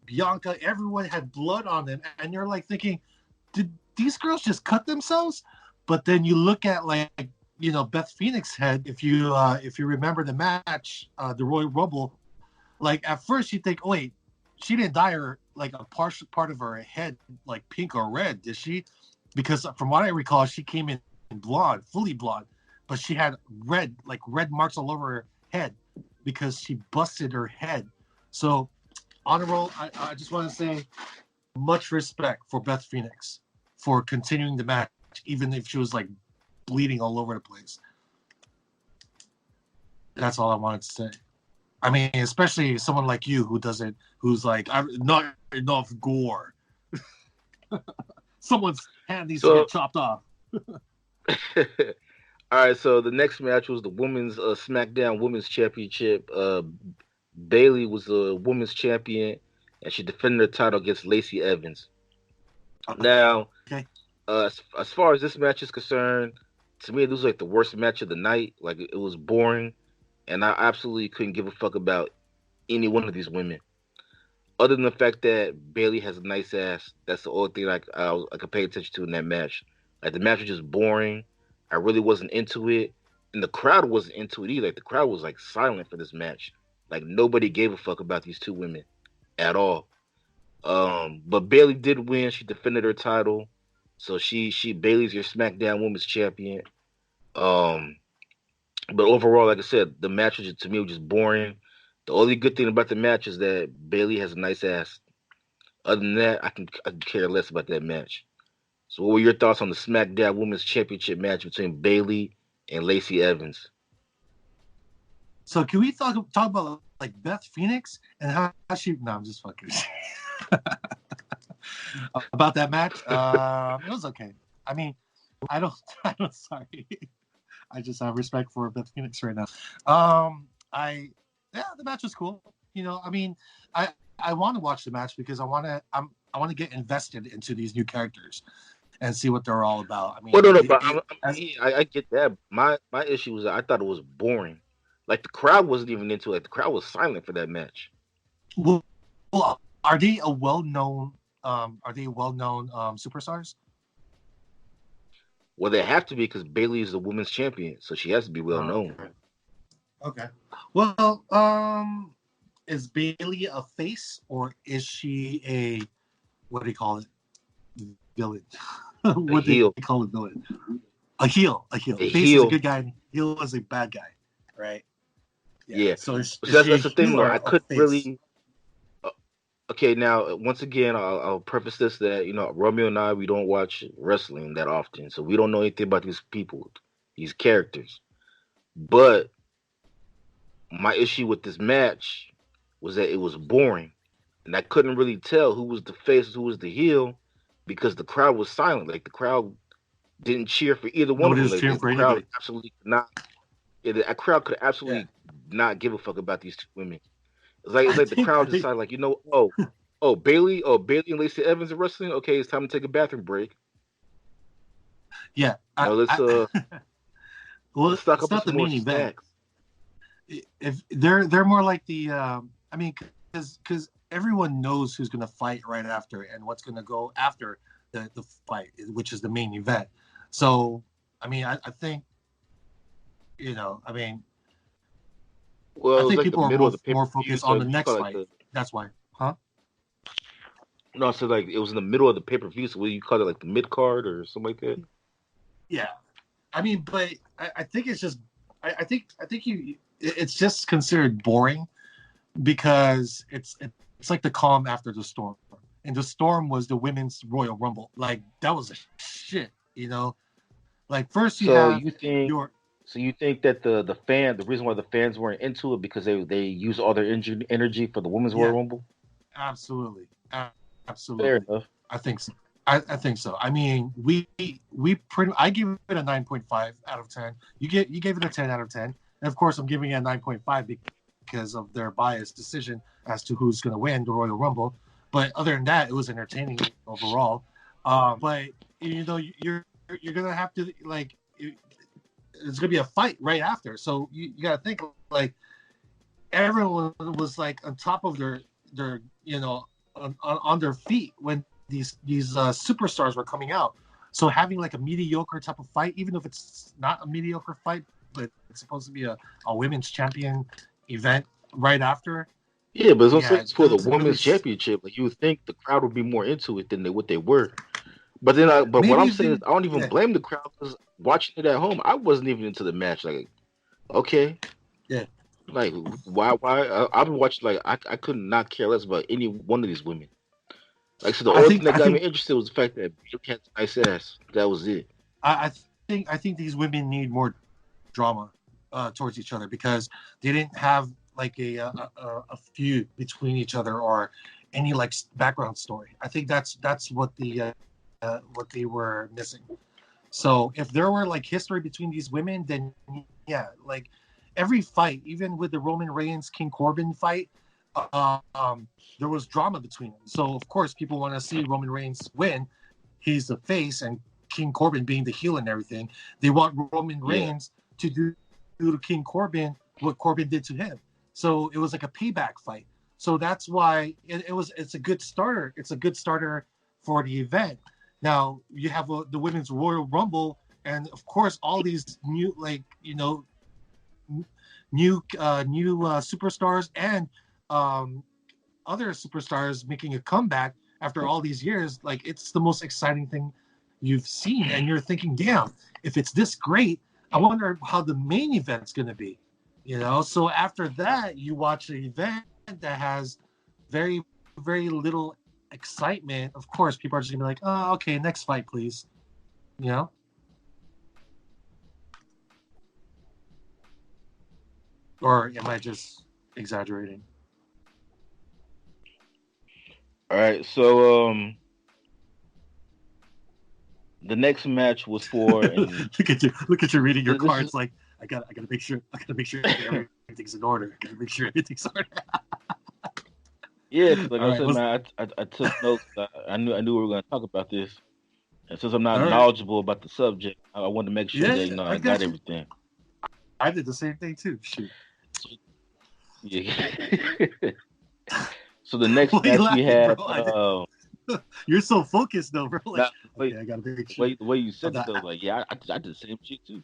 Bianca. Everyone had blood on them, and you're like thinking, did these girls just cut themselves? But then you look at Beth Phoenix head. If you remember the match, the Royal Rumble, like at first you think, oh wait, she didn't dye her like a part of her head like pink or red, did she? Because from what I recall, she came in blonde, fully blonde, but she had red marks all over her head because she busted her head. So honorable, I just want to say much respect for Beth Phoenix for continuing the match, even if she was like bleeding all over the place. That's all I wanted to say. I mean, especially someone like you who's like, not enough gore. Someone's hand needs to get chopped off. All right, so the next match was the women's SmackDown Women's Championship. Bailey was the women's champion, and she defended her title against Lacey Evans. Now, okay. As far as this match is concerned, to me, it was like the worst match of the night. Like it was boring, and I absolutely couldn't give a fuck about any one of these women, other than the fact that Bailey has a nice ass. That's the only thing I could pay attention to in that match. Like the match was just boring. I really wasn't into it, and the crowd wasn't into it either. Like the crowd was like silent for this match. Like nobody gave a fuck about these two women at all. But Bailey did win. She defended her title, so Bailey's your SmackDown Women's Champion. But overall, like I said, the match was to me was just boring. The only good thing about the match is that Bailey has a nice ass. Other than that, I can care less about that match. So, what were your thoughts on the SmackDown Women's Championship match between Bailey and Lacey Evans? So, can we talk about like Beth Phoenix and how she? No, I'm just fucking about that match. It was okay. I mean, I don't. I don't. Sorry. I just have respect for Beth Phoenix right now. The match was cool. I mean, I want to watch the match because I want to get invested into these new characters and see what they're all about. I Well, mean, no, no, but I get that. My issue was that I thought it was boring. Like the crowd wasn't even into it. The crowd was silent for that match. well, are they a well-known superstars? Well, they have to be because Bailey is the women's champion, so she has to be well known. Okay. Well, is Bailey a face or is she a, what do you call it, villain? What do heel. they call it, villain? A heel. A Face heel. is a good guy. And heel is a bad guy, right? Yeah. So That's the thing, though. I couldn't face? really. Okay, now once again, I'll preface this that Romeo and I we don't watch wrestling that often, so we don't know anything about these people, these characters. But my issue with this match was that it was boring, and I couldn't really tell who was the face, who was the heel, because the crowd was silent. Like the crowd didn't cheer for either one Nobody of was them. cheering Like for the crowd anybody. absolutely could not. Yeah, the crowd could absolutely not give a fuck about these two women. It's like the crowd decided, like, Bailey and Lacey Evans are wrestling. Okay, it's time to take a bathroom break. Yeah. Let's well, stock it's up on not the some more main event. snacks. If they're more like the, I mean, because everyone knows who's going to fight right after and what's going to go after the fight, which is the main event. So, I mean, I think, I mean, Well, I it was think like the people are middle of the more pay-per-view, focused so on the you next call it fight. That's why, huh? No, so like it was in the middle of the pay-per-view, so what do you call it, like the mid card or something like that? Yeah, I mean, but I think it's just, I think it's just considered boring because it's like the calm after the storm, and the storm was the women's Royal Rumble. Like that was a shit, Like first you So have you think your so you think that the reason why the fans weren't into it because they use all their energy for the women's Royal yeah, Rumble? absolutely, Fair absolutely. enough. I think so. I think so. I mean, I give it a 9.5 out of 10. You gave it a 10 out of 10. And of course, I'm giving it a 9.5 because of their biased decision as to who's going to win the Royal Rumble. But other than that, it was entertaining overall. But you're gonna have to it's gonna be a fight right after. So you got to think like everyone was like on top of their on their feet when these superstars were coming out. So having like a mediocre type of fight, even if it's not a mediocre fight, but it's supposed to be a women's champion event right after. Yeah, but it's also Yeah, for the doesn't really. women's championship. Like you would think the crowd would be more into it than what they were. But but what Maybe I'm if saying is, they, I don't even yeah, blame the crowd because watching it at home, I wasn't even into the match. Like, okay, yeah. like why? I've been watching like I could not care less about any one of these women. Like, so the I only thing think that I got me think interested was the fact that Bailey had a nice ass. That was it. I think these women need more drama towards each other because they didn't have like a feud between each other or any like background story. I think that's what what they were missing. So if there were like history between these women, then yeah, like every fight, even with the Roman Reigns King Corbin fight, there was drama between them. So of course people want to see Roman Reigns win. He's the face, and King Corbin being the heel and everything. They want Roman Yeah. Reigns to do to King Corbin what Corbin did to him. So it was like a payback fight. So that's why it's a good starter. It's a good starter for the event. Now you have the women's Royal Rumble, and of course all these new new superstars and other superstars making a comeback after all these years. Like it's the most exciting thing you've seen, and you're thinking, damn, if it's this great, I wonder how the main event's going to be. So after that, you watch an event that has very, very little excitement. Of course, people are just gonna be like, "Oh, okay, next fight, please." Or am I just exaggerating? All right. So the next match was for, and look at you reading your this cards is like I gotta make sure everything's in order. I gotta make sure everything's in order. yeah, 'cause like All I right, said, man, I took notes. I knew we were going to talk about this, and since I'm not all right. knowledgeable about the subject, I wanted to make sure that Yeah, I I got got you. everything. I did the same thing too. Shoot. Yeah. So the next Why are you match we laughing, had, bro? You're so focused though, bro. Like, not okay, I gotta make the sure. way you said it that- though, like yeah, I did the same shit too.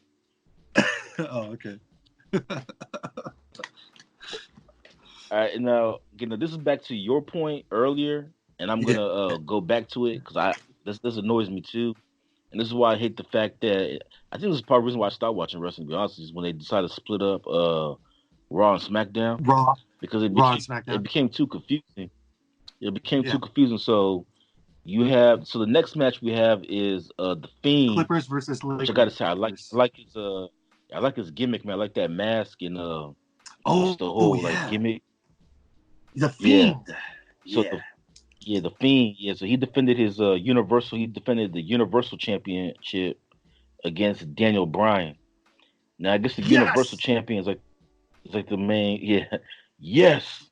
Oh, okay. All right, and now this is back to your point earlier, and I'm gonna go back to it because this annoys me too, and this is why I hate the fact that I think this is part of the reason why I stopped watching wrestling. To be honest, is when they decided to split up Raw and SmackDown Raw because and SmackDown. it became too confusing. It became Yeah. too confusing. So the next match we have is the Fiend, Clippers versus Lakers. which I gotta say I like his gimmick, man. I like that mask and just the whole like gimmick. The Fiend. So the Fiend. Yeah, so he defended his Universal. He defended the Universal Championship against Daniel Bryan. Now I guess the Universal Champion is like the main. Yeah. Yes.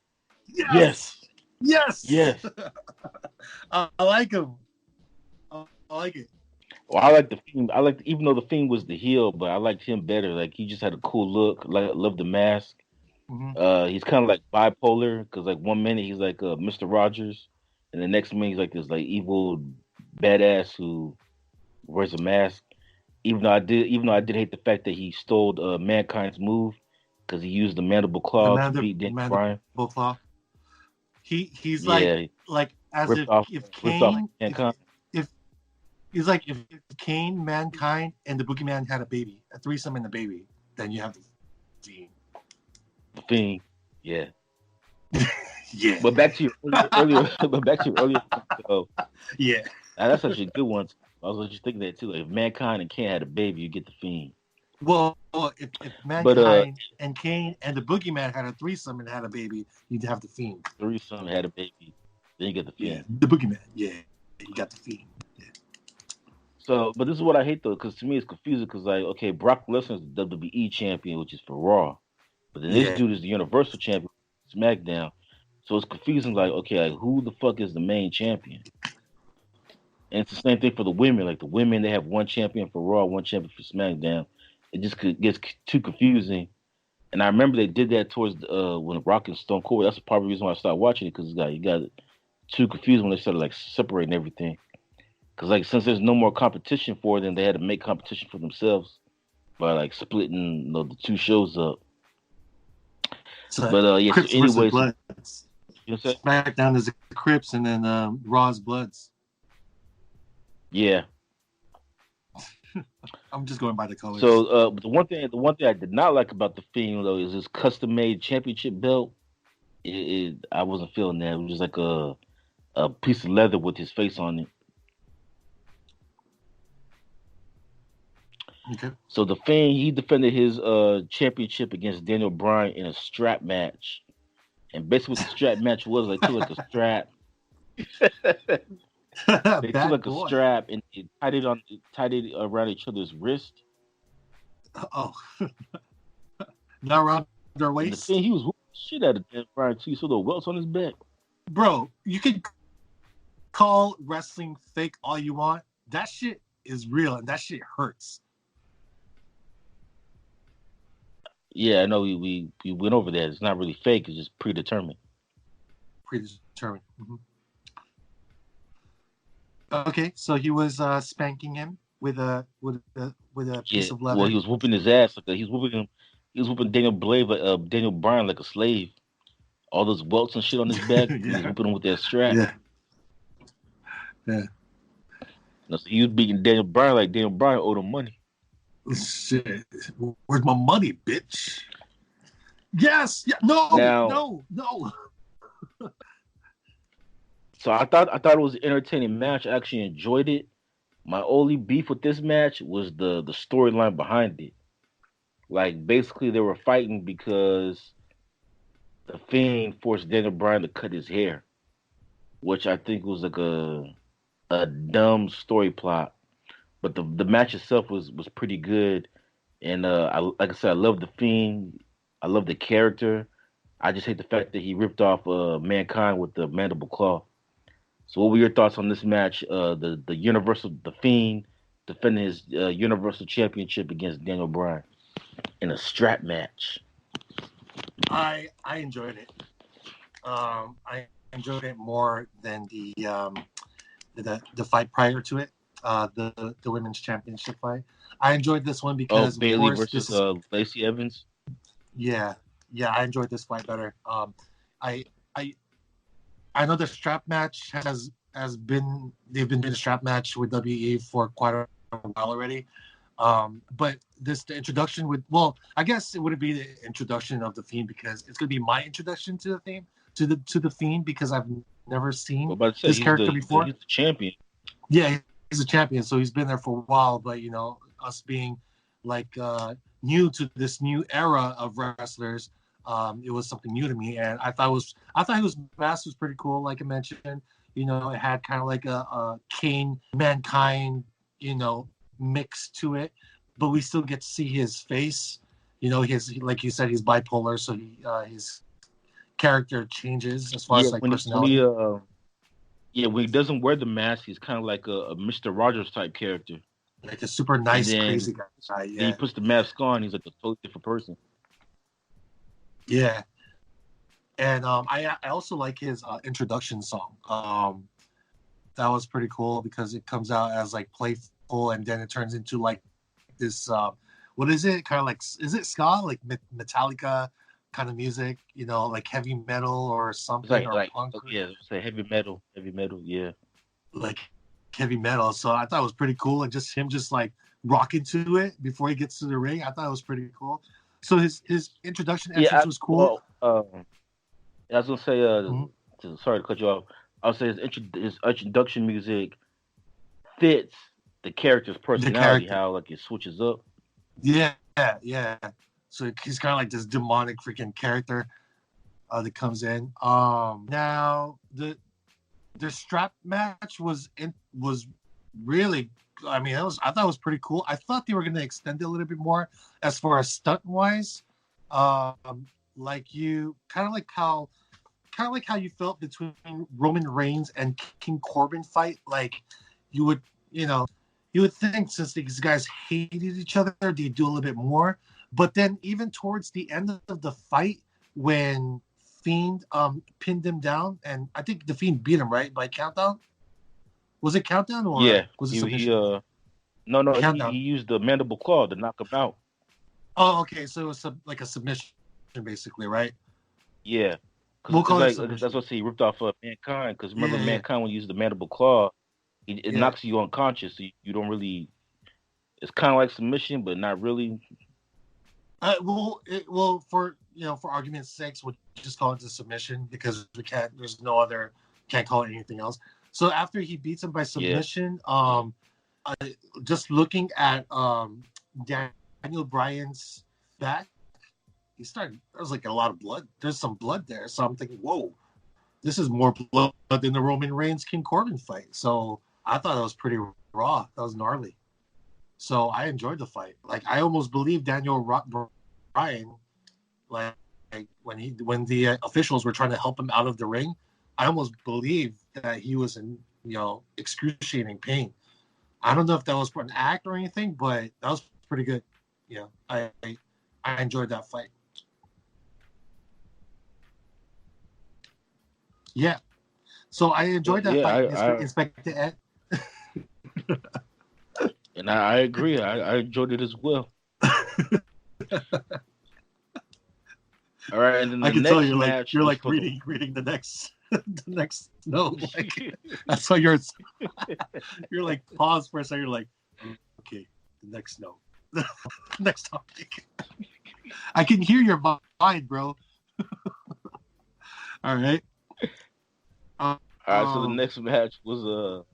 I like him. I like it. Well, I like the Fiend. Even though the Fiend was the heel, but I liked him better. Like he just had a cool look. Like loved the mask. Mm-hmm. He's kind of like bipolar because like one minute he's like Mr. Rogers, and the next minute he's like this like evil badass who wears a mask. Even though I did hate the fact that he stole Mankind's move because he used the mandible claw to beat Daniel Bryan. Claw. He's Yeah, like as ripped if off Kane Mankind. if he's like if Kane, Mankind, and the Boogeyman had a baby, a threesome and a baby, then you have the Fiend. The Fiend. Yeah. Yeah. But back to your earlier. But back to your earlier. So, Yeah. that's actually a good one. I was just thinking that too. Like if Mankind and Kane had a baby, you get the Fiend. Well, if Mankind and Kane and the Boogeyman had a threesome and had a baby, you'd have the Fiend. Threesome had a baby, then you get the Fiend. Yeah, the Boogeyman. Yeah, you got the Fiend. Yeah. So, but this is what I hate though, because to me it's confusing. Because like, okay, Brock Lesnar is the WWE champion, which is for Raw, but then this dude is the Universal champion, SmackDown. So it's confusing. Like, okay, like who the fuck is the main champion? And it's the same thing for the women. Like the women, they have one champion for Raw, one champion for SmackDown. It just gets too confusing. And I remember they did that towards when Rock and Stone Cold. That's part of the reason why I started watching it because you got too confused when they started like separating everything. Because like since there's no more competition for them, they had to make competition for themselves by like splitting the two shows up. So, but yeah. Crips so anyways, Bloods. You know what I'm saying? SmackDown is the Crips, and then Raw's Bloods. Yeah. I'm just going by the colors. So the one thing I did not like about the Fiend though is his custom made championship belt. I wasn't feeling that. It was just like a piece of leather with his face on it. Okay. So the Fiend, he defended his championship against Daniel Bryan in a strap match. And basically what the strap match was, like, took like a strap. They took like a strap and they tied it around each other's wrist. Oh. Not around their waist. And the Fiend, he was whooping the shit out of Daniel Bryan too. You saw the welts on his back. Bro, you can call wrestling fake all you want. That shit is real and that shit hurts. Yeah, I know we went over that. It's not really fake. It's just predetermined. Predetermined. Mm-hmm. Okay, so he was spanking him with a piece of leather. Well, he was whooping his ass. He was whooping him. He was whooping Daniel Bryan like a slave. All those welts and shit on his back. Yeah. He was whooping him with that strap. Yeah. So he was beating Daniel Bryan like Daniel Bryan owed him money. Shit. Where's my money, bitch? Yes. Yeah. No. So I thought it was an entertaining match. I actually enjoyed it. My only beef with this match was the storyline behind it. Like basically they were fighting because the Fiend forced Daniel Bryan to cut his hair, which I think was like a dumb story plot. but the match itself was pretty good. And like I said, I love the Fiend. I love the character. I just hate the fact that he ripped off Mankind with the mandible claw. So, what were your thoughts on this match? The Fiend defending his Universal Championship against Daniel Bryan in a strap match. I enjoyed it. I enjoyed it more than the fight prior to it. The women's championship fight. I enjoyed this one because Bailey of course, versus Lacey Evans. Yeah, I enjoyed this fight better. I I know the strap match has been they've been doing a strap match with WE for quite a while already. But the introduction I guess it wouldn't be the introduction of the Fiend because it's gonna be my introduction to the theme to the Fiend because I've never seen this character before. He's the champion. Yeah, he's a champion, so he's been there for a while. But us being like new to this new era of wrestlers, it was something new to me, and I thought his mask was pretty cool. Like I mentioned, it had kind of like a Kane Mankind, mix to it, but we still get to see his face. Like you said, he's bipolar, so his character changes as far as like personality. When he doesn't wear the mask, he's kind of like a Mr. Rogers type character. Like a super nice, crazy guy. Yeah. Then he puts the mask on, he's like a totally different person. Yeah. And I also like his introduction song. That was pretty cool because it comes out as like playful and then it turns into like this, what is it? Kind of like, is it ska? Like Metallica kind of music, like heavy metal or something, or punk. Yeah, say heavy metal, yeah. Like heavy metal. So I thought it was pretty cool, and just him just like rocking to it before he gets to the ring. I thought it was pretty cool. So his introduction entrance was cool. Well, I was gonna say, sorry to cut you off. I would say his introduction music fits the character's personality. How like it switches up. Yeah. So he's kind of like this demonic freaking character that comes in. Now the strap match was really, I thought it was pretty cool. I thought they were going to extend it a little bit more as far as stunt wise. Like how you felt between Roman Reigns and King Corbin fight. Like you would think since these guys hated each other, they'd do a little bit more. But then even towards the end of the fight, when Fiend pinned him down, and I think the Fiend beat him, right, by countdown? Was it countdown or was it submission? No, he used the mandible claw to knock him out. Oh, okay, so it was like a submission, basically, right? Yeah. We'll call it that's what he ripped off Mankind, because remember Mankind when he used the mandible claw, it knocks you unconscious, so you don't really, it's kind of like submission, but not really. For argument's sake, we'll just call it a submission because can't call it anything else. So after he beats him by submission, just looking at Daniel Bryan's back, there's like a lot of blood. There's some blood there. So I'm thinking, whoa, this is more blood than the Roman Reigns King Corbin fight. So I thought it was pretty raw. That was gnarly. So I enjoyed the fight. Like I almost believed Daniel Bryan, like when the officials were trying to help him out of the ring, I almost believed that he was in excruciating pain. I don't know if that was for an act or anything, but that was pretty good. I enjoyed that fight. Yeah. So I enjoyed that fight. Inspector Ed. And I agree. I enjoyed it as well. All right, and then I can tell you're like reading the next note. Like, that's why you're like pause for a second. You're like, okay, the next note, next topic. I can hear your mind, bro. All right. All right. So the next match was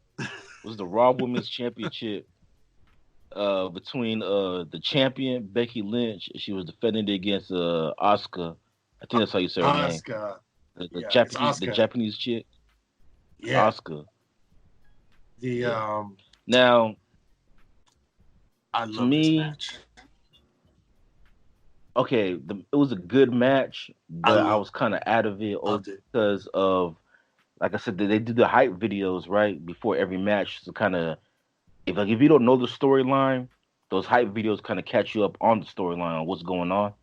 the Raw Women's Championship between the champion Becky Lynch. She was defending it against Asuka. I think that's how you say her name. The Japanese chick. Yeah. Asuka. Now, now, I To love this me, match. okay, it was a good match, I but I was kind of out of it loved it. because of, like I said, they do the hype videos right before every match to kind of, if you don't know the storyline, those hype videos kind of catch you up on the storyline on what's going on. Uh,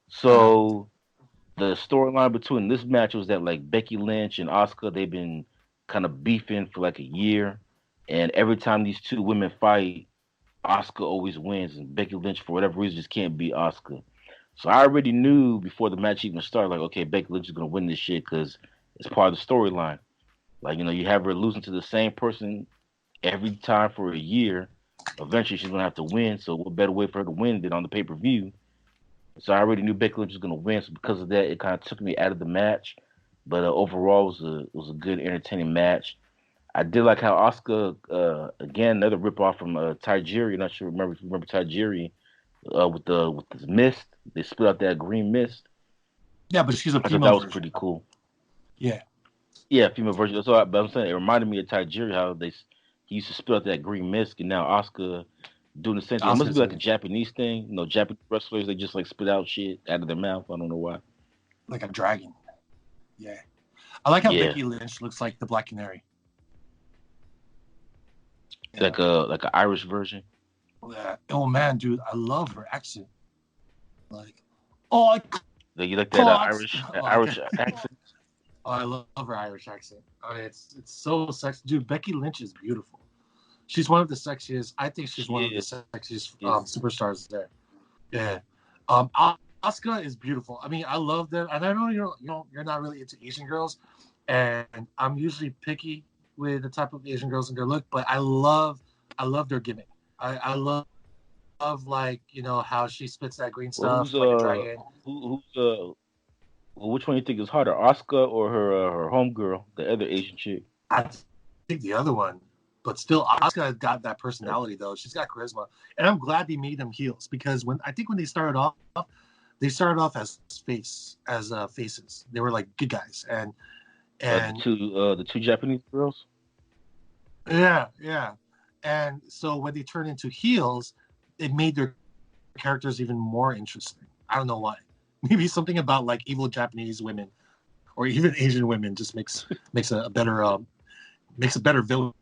So the storyline between this match was that like Becky Lynch and Asuka, they've been kind of beefing for like a year, and every time these two women fight, Asuka always wins, and Becky Lynch for whatever reason just can't beat Asuka. So I already knew before the match even started, like, okay, Becky Lynch is gonna win this shit because it's part of the storyline. Like, you have her losing to the same person every time for a year. Eventually, she's gonna have to win. So, what better way for her to win than on the pay per view? So, I already knew Becky Lynch was gonna win. So, because of that, it kind of took me out of the match. But overall, it was a good, entertaining match. I did like how Oscar, again, another ripoff from Tajiri. Not sure if you remember Tajiri with this mist. They split out that green mist. yeah, but she's a I thought female that was version. pretty cool. Yeah. Yeah, female version. That's all. But I'm saying it reminded me of Tajiri how he used to spit out that green mist, and now Oscar doing the same thing. It must Asuka's be like a Japanese thing. Japanese wrestlers they just like spit out shit out of their mouth. I don't know why. like a dragon. Yeah. I like how Yeah, Becky Lynch looks like the Black Canary. it's like an Irish version. Yeah. Oh man, dude, I love her accent. Like, oh, Like you like that Cox. Irish accent. Oh, I love her Irish accent. I mean, it's so sexy, dude. Becky Lynch is beautiful. She's one of the sexiest. I think she's one of the sexiest superstars there. Yeah. Asuka is beautiful. I mean, I love them, and I know you're not really into Asian girls, and I'm usually picky with the type of Asian girls and their look, but I love their gimmick. I love like how she spits that green Well, stuff like a dragon. well, which one you think is harder, Oscar or her homegirl, the other Asian chick? I think the other one, but still, Asuka got that personality though. She's got charisma, and I'm glad they made them heels because when they started off as faces. They were like good guys, and the two Japanese girls. yeah, and so when they turned into heels, it made their characters even more interesting. I don't know why. Maybe something about like evil Japanese women or even Asian women just makes a better villain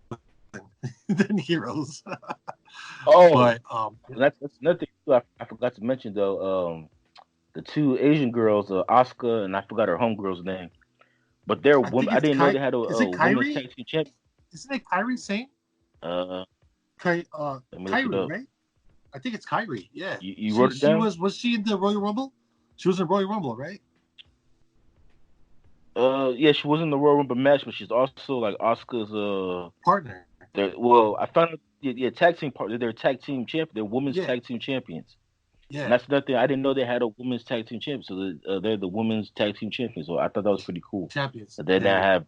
than heroes. Oh, but that's another thing too, I forgot to mention though. The two Asian girls, Asuka and I forgot her homegirl's name, but they're I think women. I didn't know they had is it a women's Kyrie? tag team champion. Isn't it Kyrie Sane? Let me look it Kyrie, up. right? I think it's Kyrie. Yeah. You wrote it down? Was she in the Royal Rumble? She was in Royal Rumble, right? Yeah, she was in the Royal Rumble match, but she's also like Asuka's Partner. well, I found out tag team partner. They're tag team champion. They're women's tag team champions. Yeah. And that's another thing. I didn't know they had a women's tag team champion. So they're the women's tag team champions. So I thought that was pretty cool. Champions. But they now have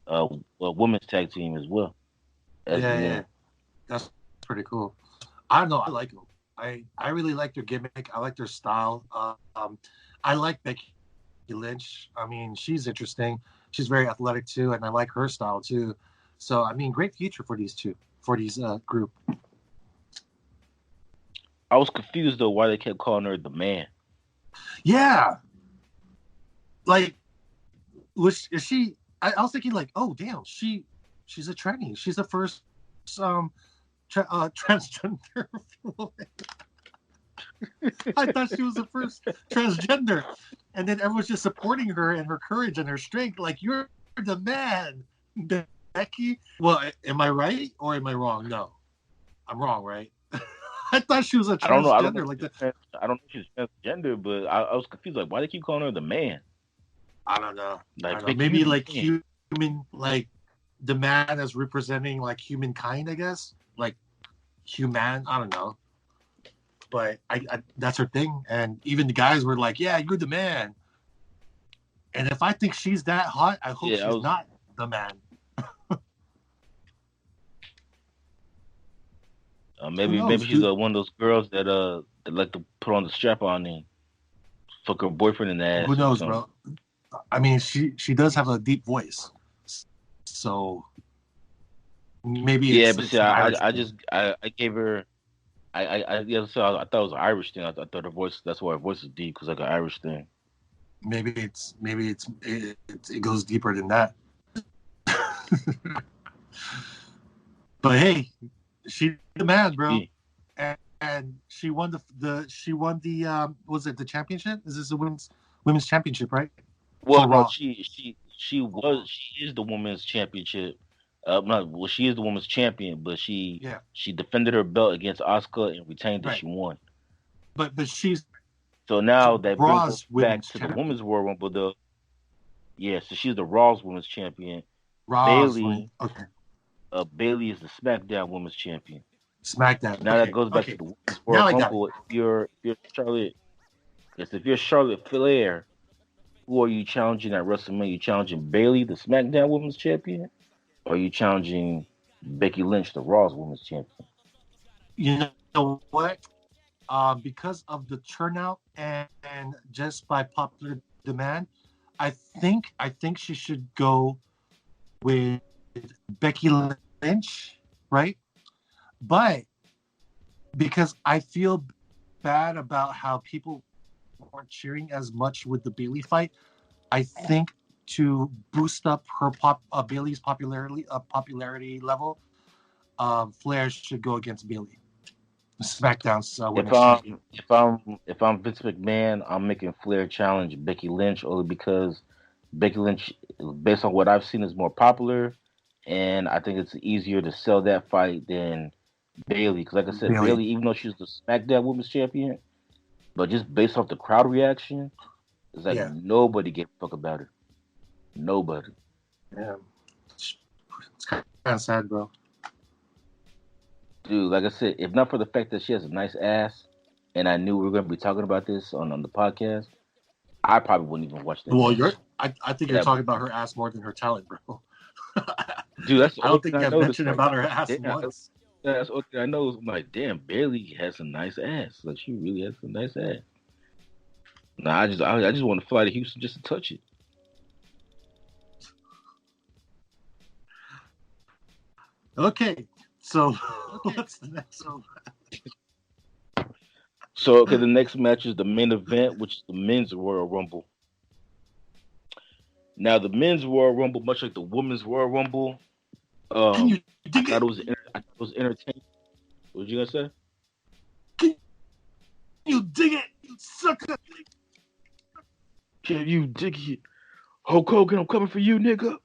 a women's tag team as well. Yeah. That's pretty cool. I don't know. I like them. I really like their gimmick. I like their style. I like Becky Lynch. I mean, she's interesting. She's very athletic too, and I like her style too. So I mean, great future for these group. I was confused though why they kept calling her the man. Yeah. Like, is she? I was thinking like, oh damn, she's a tranny. She's the first transgender woman. I thought she was the first transgender, and then everyone's just supporting her and her courage and her strength. Like, you're the man, Becky. Well, am I right or am I wrong? No, I'm wrong, right? I thought she was a transgender. I don't know if she's transgender, but I was confused. Like, why they keep calling her the man? I don't know. Like, maybe like human, like the man as representing like humankind, I guess. Like human, I don't know. But I that's her thing. And even the guys were like, yeah, you're the man. And if I think she's that hot, I hope she's not the man. Maybe she's one of those girls that like to put on the strap on and fuck her boyfriend in the ass. Who knows, bro? I mean, she does have a deep voice, so maybe. Yeah, but see, I gave her Yeah, so I thought it was an Irish thing. I thought her voice. That's why her voice is deep, because like an Irish thing. Maybe it goes deeper than that. But hey, she's the man, bro, and she won the was it the championship? Is this the women's championship, right? Well, no, she is the women's championship. She is the women's champion, but she defended her belt against Asuka and retained it. She won. But she's so now that brings us back to the women's Royal Rumble, though. Yeah, so she's the Raw's women's champion. Bayley, okay. Bayley is the SmackDown women's champion. SmackDown. Now that goes back to the women's Royal Rumble. If you're Charlotte Flair, who are you challenging at WrestleMania? You challenging Bayley, the SmackDown women's champion, or are you challenging Becky Lynch, the Raw's women's champion? You know what? Because of the turnout and just by popular demand, I think she should go with Becky Lynch, right? But because I feel bad about how people weren't cheering as much with the Bayley fight, I think to boost up her Bayley's popularity level, Flair should go against Bayley. SmackDown's if I'm Vince McMahon, I'm making Flair challenge Becky Lynch only because Becky Lynch, based on what I've seen, is more popular, and I think it's easier to sell that fight than Bayley. Because, like I said, Bayley, even though she's the SmackDown Women's Champion, but just based off the crowd reaction, it's like nobody gave a fuck about her. Nobody. Yeah, it's kind of sad, bro. Dude, like I said, if not for the fact that she has a nice ass, and I knew we were going to be talking about this on the podcast, I probably wouldn't even watch that. Well, I think you're talking about her ass more than her talent, bro. Dude, that's I don't think I've mentioned about her ass once. That's okay. I know. I'm like, damn, Bayley has a nice ass. Like, she really has a nice ass. Nah, I just want to fly to Houston just to touch it. Okay. So, what's the next one? So, the next match is the main event, which is the men's Royal Rumble. Now, the men's Royal Rumble, much like the women's Royal Rumble, I thought it was entertaining. What was you gonna say? Can you dig it, you sucker? Can you dig it? Hulk Hogan, I'm coming for you, nigga.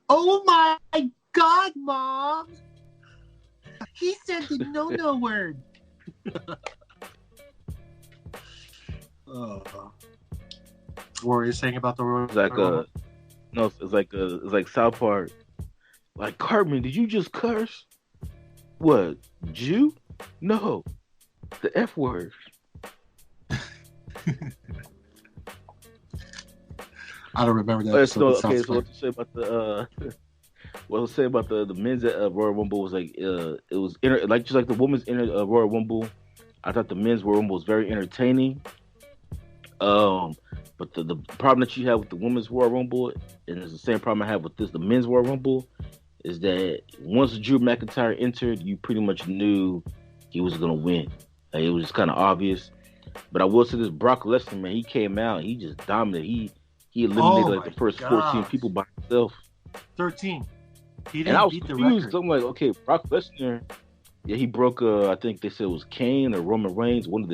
Oh my God, Mom! He said the no word. What were you saying about the Royal? It's like South Park. Like, Cartman, did you just curse? What? Jew? No, the F word. I don't remember that. So what to say about the what I was saying about the men's Royal Rumble was like it was just like the women's Royal Rumble. I thought the men's Royal Rumble was very entertaining. But the problem that you have with the women's Royal Rumble, and it's the same problem I have with the men's Royal Rumble, is that once Drew McIntyre entered, you pretty much knew he was gonna win. Like, it was just kind of obvious. But I will say this: Brock Lesnar, man, he came out, he just dominated. He eliminated the first 14 people by himself. 13. He didn't beat the record. I'm like, okay, Brock Lesnar. Yeah, he broke. I think they said it was Kane or Roman Reigns, one of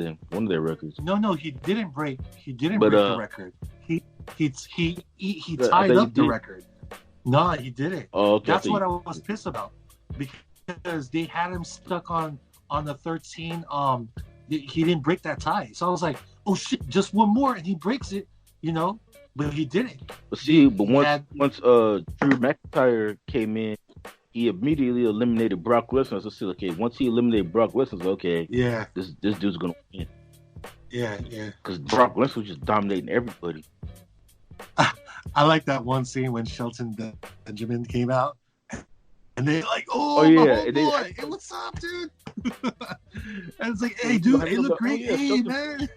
their records. No, he didn't break. He didn't break the record. He tied up the record. No, he didn't. Oh, okay. That's what I was pissed about, because they had him stuck on the 13. He didn't break that tie, so I was like, oh shit, just one more, and he breaks it, But he didn't. Once Drew McIntyre came in, he immediately eliminated Brock Lesnar. So, okay, once he eliminated Brock Lesnar, okay, yeah, this dude's gonna win. Yeah. Because Brock Lesnar was just dominating everybody. I like that one scene when Shelton Benjamin came out, and they like, boy, hey, what's up, dude? And it's like, hey, dude, hey, look great, hey, man.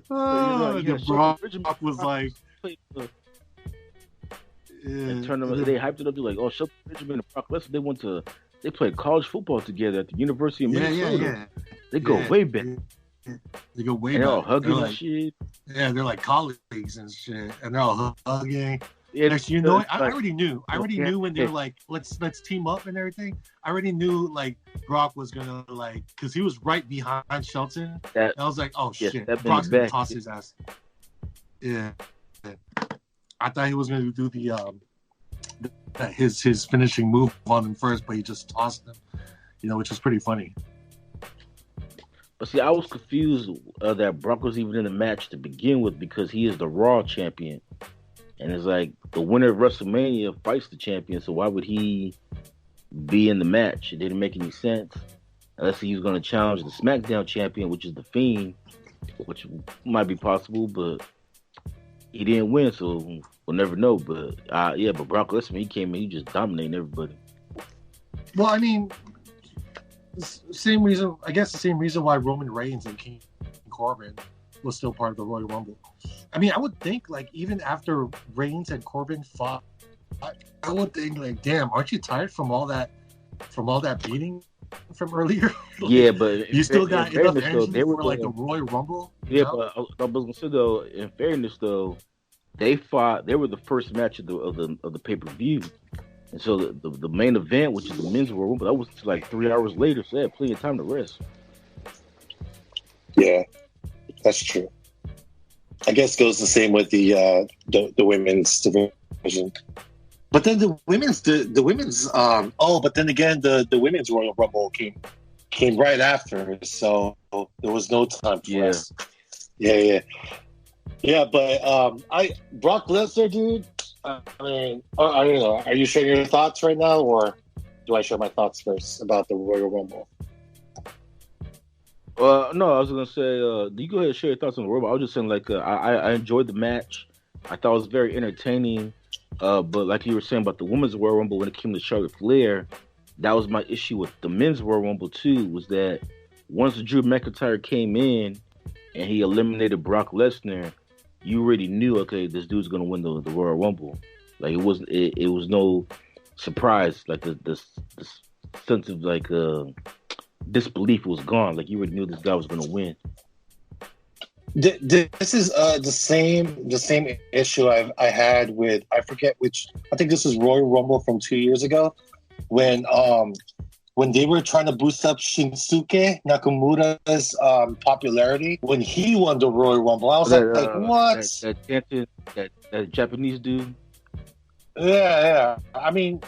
Brock was like, and they hyped it up. They're like, Shelton Benjamin and Brock Lesnar, they went to they played college football together at the University of Minnesota. Yeah. They go way back. They go way And they're back. all hugging They're and like, shit. yeah, they're like colleagues and shit, and they're all hugging. Yeah, Next, you know, I like- already knew. I already knew when they're like, let's team up and everything. I already knew like Brock was gonna like, because he was right behind Shelton. That- And I was like, oh yeah, shit, that Brock's in gonna the back. toss his ass. Yeah. I thought he was gonna do his finishing move on him first, but he just tossed him. You know, which is pretty funny. But see, I was confused that Brock was even in the match to begin with because he is the Raw champion. And it's like the winner of WrestleMania fights the champion, so why would he be in the match? It didn't make any sense. Unless he was going to challenge the SmackDown champion, which is The Fiend, which might be possible, but he didn't win, so we'll never know. But but Brock Lesnar, he came in, he just dominating everybody. Well, I mean, same reason. I guess the same reason why Roman Reigns and King Corbin was still part of the Royal Rumble. I mean, I would think like even after Reigns and Corbin fought, I would think like, damn, aren't you tired from all that beating from earlier? Like, Yeah, but you still got enough fairness, energy they were for like a doing- Royal Rumble. Yeah, you know? but I was gonna say though, in fairness though, they were the first match of the pay per view, and so the main event, which is the men's Royal Rumble, that was like 3 hours later, so they had plenty of time to rest. Yeah, that's true. I guess it goes the same with the women's division. But then the women's but then again the women's Royal Rumble came right after, so there was no time for us. Yeah. But Brock Lesnar, dude. I mean, I don't know. Are you sharing your thoughts right now, or do I share my thoughts first about the Royal Rumble? No, I was gonna say, you go ahead and share your thoughts on the Rumble. I was just saying, like, I enjoyed the match. I thought it was very entertaining. But like you were saying about the women's Royal Rumble, when it came to Charlotte Flair, that was my issue with the men's Royal Rumble too. Was that once Drew McIntyre came in and he eliminated Brock Lesnar, you already knew, okay, this dude's gonna win the Royal Rumble. Like it was no surprise. Like the sense of like disbelief was gone. Like you already knew this guy was gonna win. This is the same issue I had with, I forget which, I think this is Royal Rumble from 2 years ago when they were trying to boost up Shinsuke Nakamura's popularity when he won the Royal Rumble. I was like what? That Japanese dude. Yeah. I mean,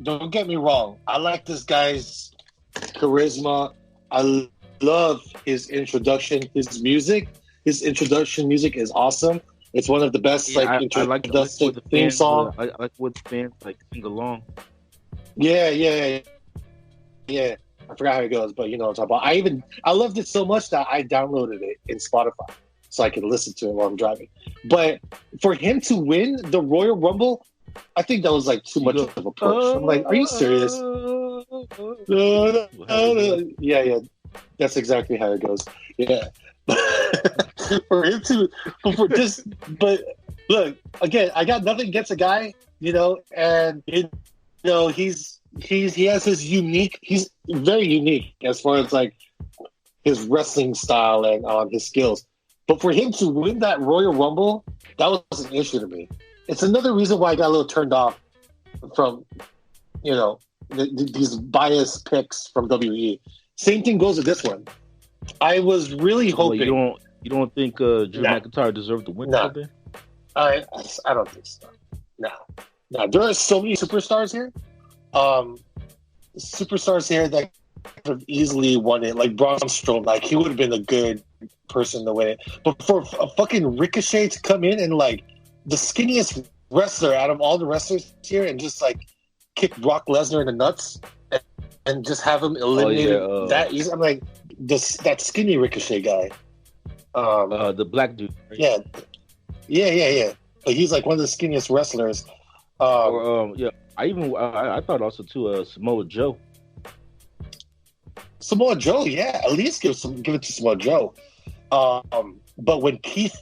don't get me wrong. I like this guy's charisma. I love his introduction. His introduction music is awesome. It's one of the best I like the theme song. I like what the fans like sing along. Yeah. I forgot how it goes, but you know what I'm talking about. I loved it so much that I downloaded it in Spotify so I could listen to it while I'm driving. But for him to win the Royal Rumble, I think that was like too much of a push. I'm like, are you serious? Yeah. That's exactly how it goes. Yeah. For him to, but look, again, I got nothing against a guy, you know, and he has his he's very unique as far as like his wrestling style and his skills. But for him to win that Royal Rumble, that was an issue to me. It's another reason why I got a little turned off from, you know, these biased picks from WWE. Same thing goes with this one. I was really hoping. You don't think Drew McIntyre deserved to win? No. I don't think so. No. There are so many superstars here. Superstars here that could have easily won it. Like Braun Strowman, like he would have been a good person to win it. But for a fucking Ricochet to come in and like the skinniest wrestler out of all the wrestlers here and just like kick Brock Lesnar in the nuts and just have him eliminated that easy. I'm like, that skinny Ricochet guy. The black dude. Right? Yeah. But he's like one of the skinniest wrestlers. I thought also too Samoa Joe. Samoa Joe, yeah. At least give it to Samoa Joe. But when Keith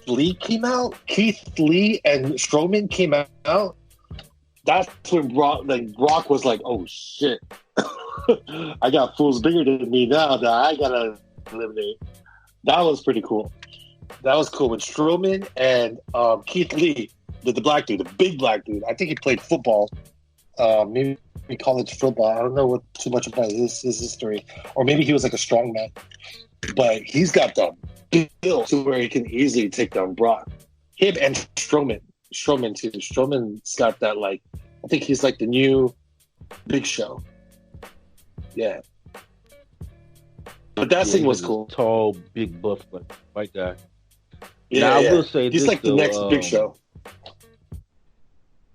Lee and Strowman came out, That's when Brock was like, "Oh shit, I got fools bigger than me now that I gotta eliminate." That was pretty cool. That was cool when Strowman and Keith Lee, the black dude, the big black dude. I think he played football, maybe college football. I don't know too much about his history, or maybe he was like a strongman. But he's got the build to where he can easily take down Brock. Him and Strowman too. Strowman's got that, like, I think he's like the new Big Show. Yeah. But that thing was cool. Tall, big, buff, like white guy. Yeah, now, I will say he's this, like the next Big Show.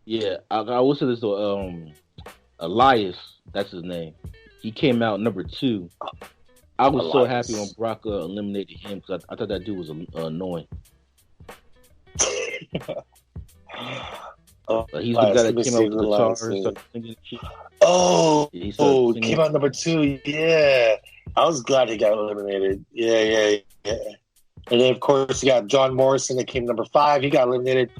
Yeah, I will say this though. Elias, that's his name. He came out number 2. I was so happy when Brock eliminated him because I thought that dude was annoying. He's the guy that came out with the guitar and started singing shit. He came out number 2. Yeah, I was glad he got eliminated. Yeah. And then, of course, you got John Morrison that came number 5. He got eliminated.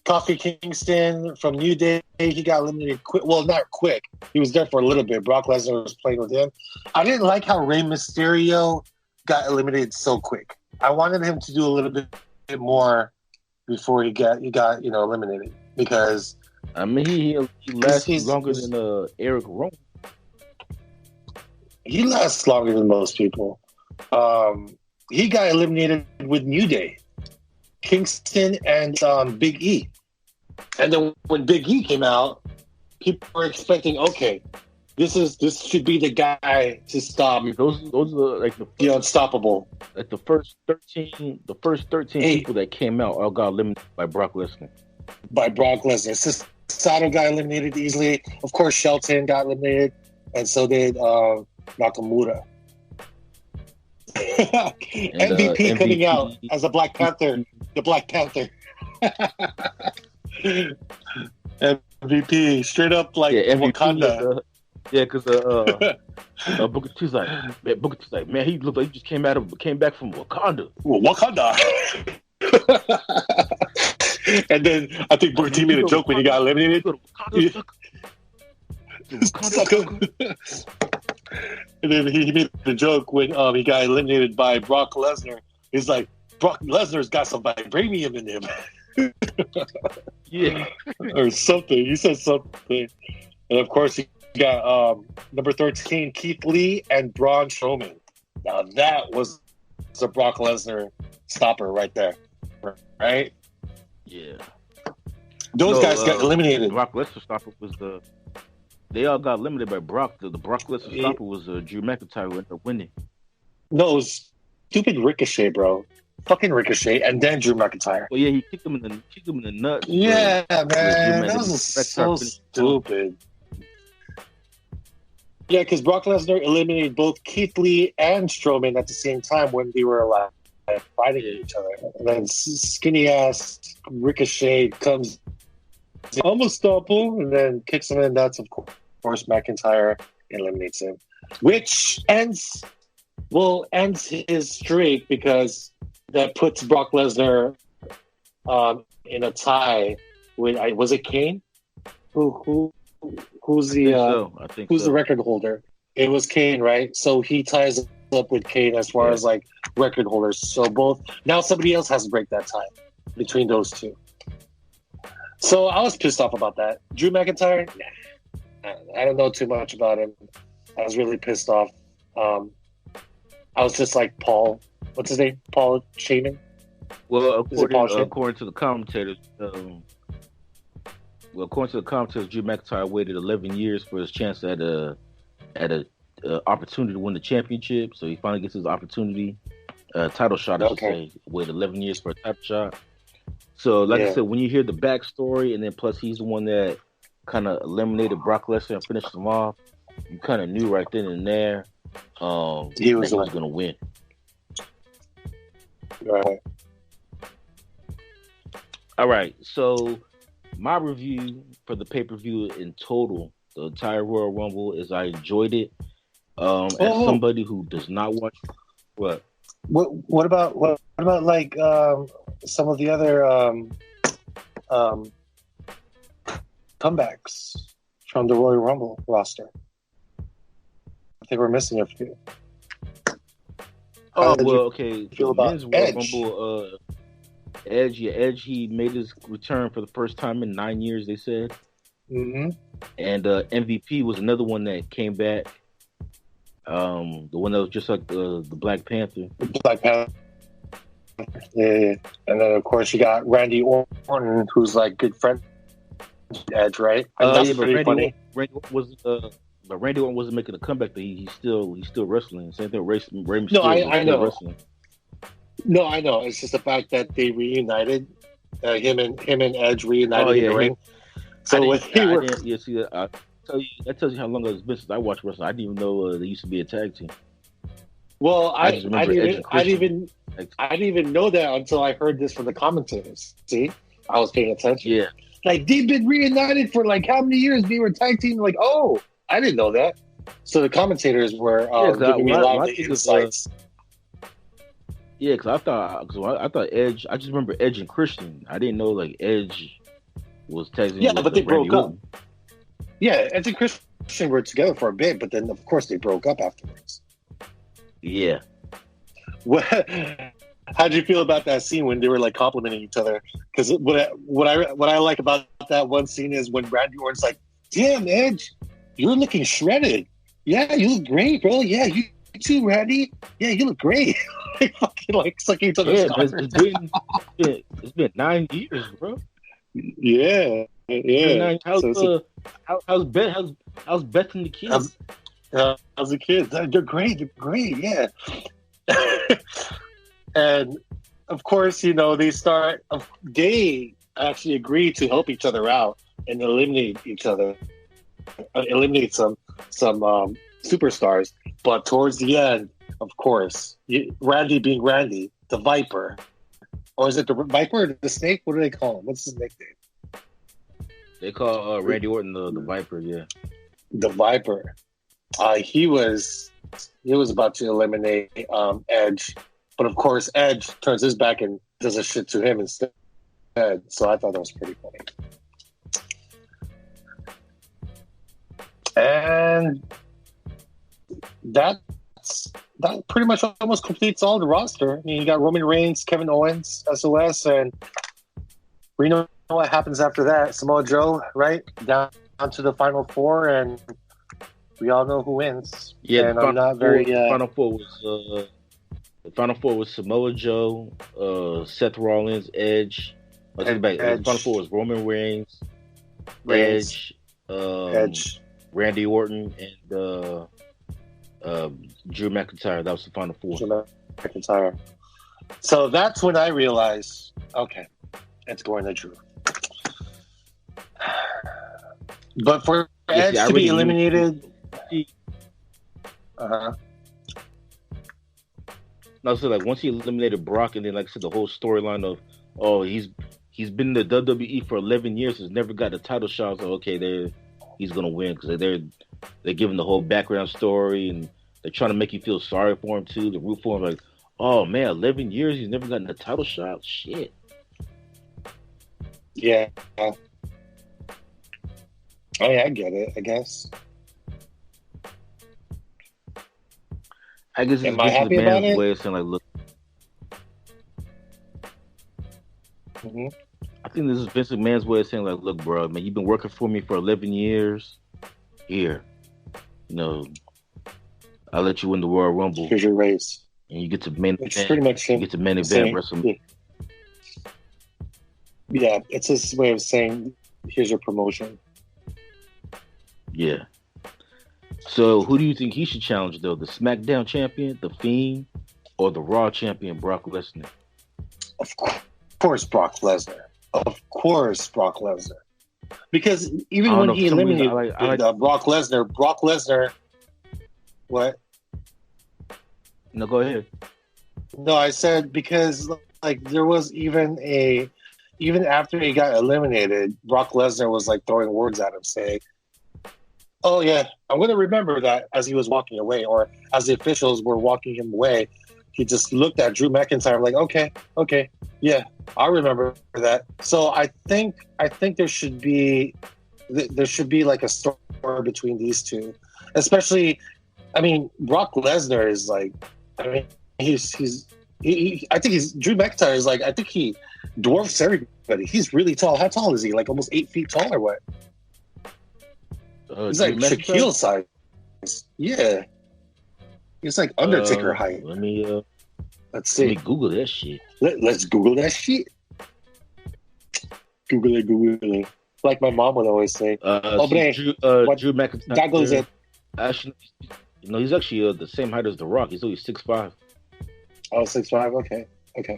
Kofi Kingston from New Day, he got eliminated quick. Well, not quick. He was there for a little bit. Brock Lesnar was playing with him. I didn't like how Rey Mysterio got eliminated so quick. I wanted him to do a little bit more before he got eliminated, because I mean he lasts longer than Eric Rowan. He lasts longer than most people. He got eliminated with New Day, Kingston and Big E. And then when Big E came out, people were expecting, okay, this should be the guy to stop. Those are like the unstoppable. Like the first 13 people that came out all got eliminated by Brock Lesnar. Sato got eliminated easily. Of course, Shelton got eliminated, and so did Nakamura. MVP coming out as a Black Panther. The Black Panther. MVP, straight up like Wakanda. Because Booker T's like, man, he looked like he just came back from Wakanda. Well, Wakanda. And then I think Booker T made a joke when he got eliminated. And then he made the joke when he got eliminated by Brock Lesnar. He's like, Brock Lesnar's got some vibranium in him. Yeah. Or something. He said something. And of course, he got number 13, Keith Lee and Braun Strowman. Now, that was a Brock Lesnar stopper right there. Right? Yeah. Those guys got eliminated. Brock Lesnar stopper was they all got eliminated by Brock. The Brock Lesnar stopper was Drew McIntyre who ended up winning. No, it was stupid Ricochet, bro. Fucking Ricochet, and then Drew McIntyre. Well, yeah, he kicked him in the nuts. Yeah, man, that was so stupid. Yeah, because Brock Lesnar eliminated both Keith Lee and Strowman at the same time when they were alive, fighting each other. And then skinny ass Ricochet comes, almost stop him, and then kicks him in the nuts. Of course, McIntyre eliminates him, which ends his streak, because that puts Brock Lesnar in a tie with, was it Kane? Who's the the record holder? It was Kane, right? So he ties up with Kane as far as like record holders. So now somebody else has to break that tie between those two. So I was pissed off about that. Drew McIntyre, I don't know too much about him. I was really pissed off. I was just like Paul. What's his name? Paul Heyman? Well, according to the commentators, Drew McIntyre waited 11 years for his chance at a opportunity to win the championship. So he finally gets his opportunity, title shot. I should say. Waited 11 years for a title shot. So, like I said, when you hear the backstory, and then plus he's the one that kind of eliminated Brock Lesnar and finished him off, you kind of knew right then and there he was going to win. Right. All right. So my review for the pay-per-view in total, the entire Royal Rumble, is I enjoyed it. As somebody who does not watch what about like some of the other comebacks from the Royal Rumble roster. I think we're missing a few. Oh How did well, you okay. feel The about men's Royal Edge? Rumble, Edge, yeah, Edge. He made his return for the first time in 9 years. They said, Mm-hmm. and MVP was another one that came back. The one that was just like the Black Panther. Black Panther. Yeah. And then, of course, you got Randy Orton, who's like good friend with Edge, right? And that's Yeah, but pretty funny. Randy Orton was but Randy Orton wasn't making a comeback. But he's still wrestling. Same thing with Rey Mysterio. No, I still know. wrestling. No, I know. It's just the fact that they reunited. Him and Edge reunited in the ring. So yeah, see, that tells you how long it's been since I watched wrestling. I didn't even know they used to be a tag team. Well, I just remember Edge and didn't even know that until I heard this from the commentators. See, I was paying attention. Yeah, Like, they've been reunited for like how many years? They were tag team. Like, oh, I didn't know that. So the commentators were giving me a lot of the insights. Yeah, because I thought Edge. I just remember Edge and Christian. I didn't know like Edge was tagging. Yeah, but they broke up. Orton. Yeah, Edge and Christian were together for a bit, but then of course they broke up afterwards. Yeah. How'd you feel about that scene when they were like complimenting each other? Because what I like about that one scene is when Randy Orton's like, "Damn, Edge, you're looking shredded. Yeah, you look great, bro. Yeah, you too, Randy. Yeah, you look great." Fucking like sucking each other's it's been 9 years, bro. Yeah. How's Beth and the kids? How's the kids? They're great. Yeah. And of course, they actually agree to help each other out and eliminate each other, eliminate some superstars. But towards the end, of course, Randy being Randy, the Viper, or is it the Viper or the Snake? What do they call him? What's his nickname? They call Randy Orton the Viper. Yeah, the Viper. He was about to eliminate Edge, but of course Edge turns his back and does a shit to him instead. So I thought that was pretty funny. And that pretty much almost completes all the roster. I mean, you got Roman Reigns, Kevin Owens, SOS, and we know what happens after that. Samoa Joe, right? Down to the final four, and we all know who wins. Yeah, and the final four was Samoa Joe, Seth Rollins, Edge. Edge. The final four was Roman Reigns, Edge, Randy Orton, and Drew McIntyre. That was the final four. Drew McIntyre. So that's when I realized, okay, it's going to Drew. But for Edge to be eliminated, No, so like once he eliminated Brock, and then like I said, the whole storyline of he's been in the WWE for 11 years, has never got a title shot. So okay, he's gonna win because they're giving the whole background story, and they're trying to make you feel sorry for him too, to root for him. Like, oh man, 11 years he's never gotten a title shot. Shit. Yeah. Oh yeah, I get it. I guess. I guess it's just the man's way of saying, like, look. Mm-hmm. I think this is Vince McMahon's way of saying, like, look, bro, man, you've been working for me for 11 years. Here, I'll let you win the Royal Rumble. Here's your race, and you get to main event. It's pretty much you get to main event WrestleMania. Yeah, it's his way of saying, here's your promotion. Yeah. So, who do you think he should challenge, though? The SmackDown champion, The Fiend, or the Raw champion, Brock Lesnar? Of course, Brock Lesnar. Of course, Brock Lesnar. Because even when he eliminated Brock Lesnar, what? No, go ahead. No, I said because like there was even after he got eliminated, Brock Lesnar was like throwing words at him, saying, "Oh yeah, I'm going to remember that." As he was walking away, or as the officials were walking him away, he just looked at Drew McIntyre like, "Okay, yeah, I remember that." So I think there should be there should be like a story between these two, especially. I mean, Brock Lesnar is like, I mean, I think Drew McIntyre is like, I think he dwarfs everybody. He's really tall. How tall is he? Like almost 8 feet tall or what? He's like Shaquille size. Yeah. He's like Undertaker height. Let me let's see. Let me Google that shit. Let's Google that shit. Google it. Like my mom would always say. Drew McIntyre. Goggles it. Actually, he's actually the same height as The Rock. He's only 6'5". Oh, 6'5". Okay.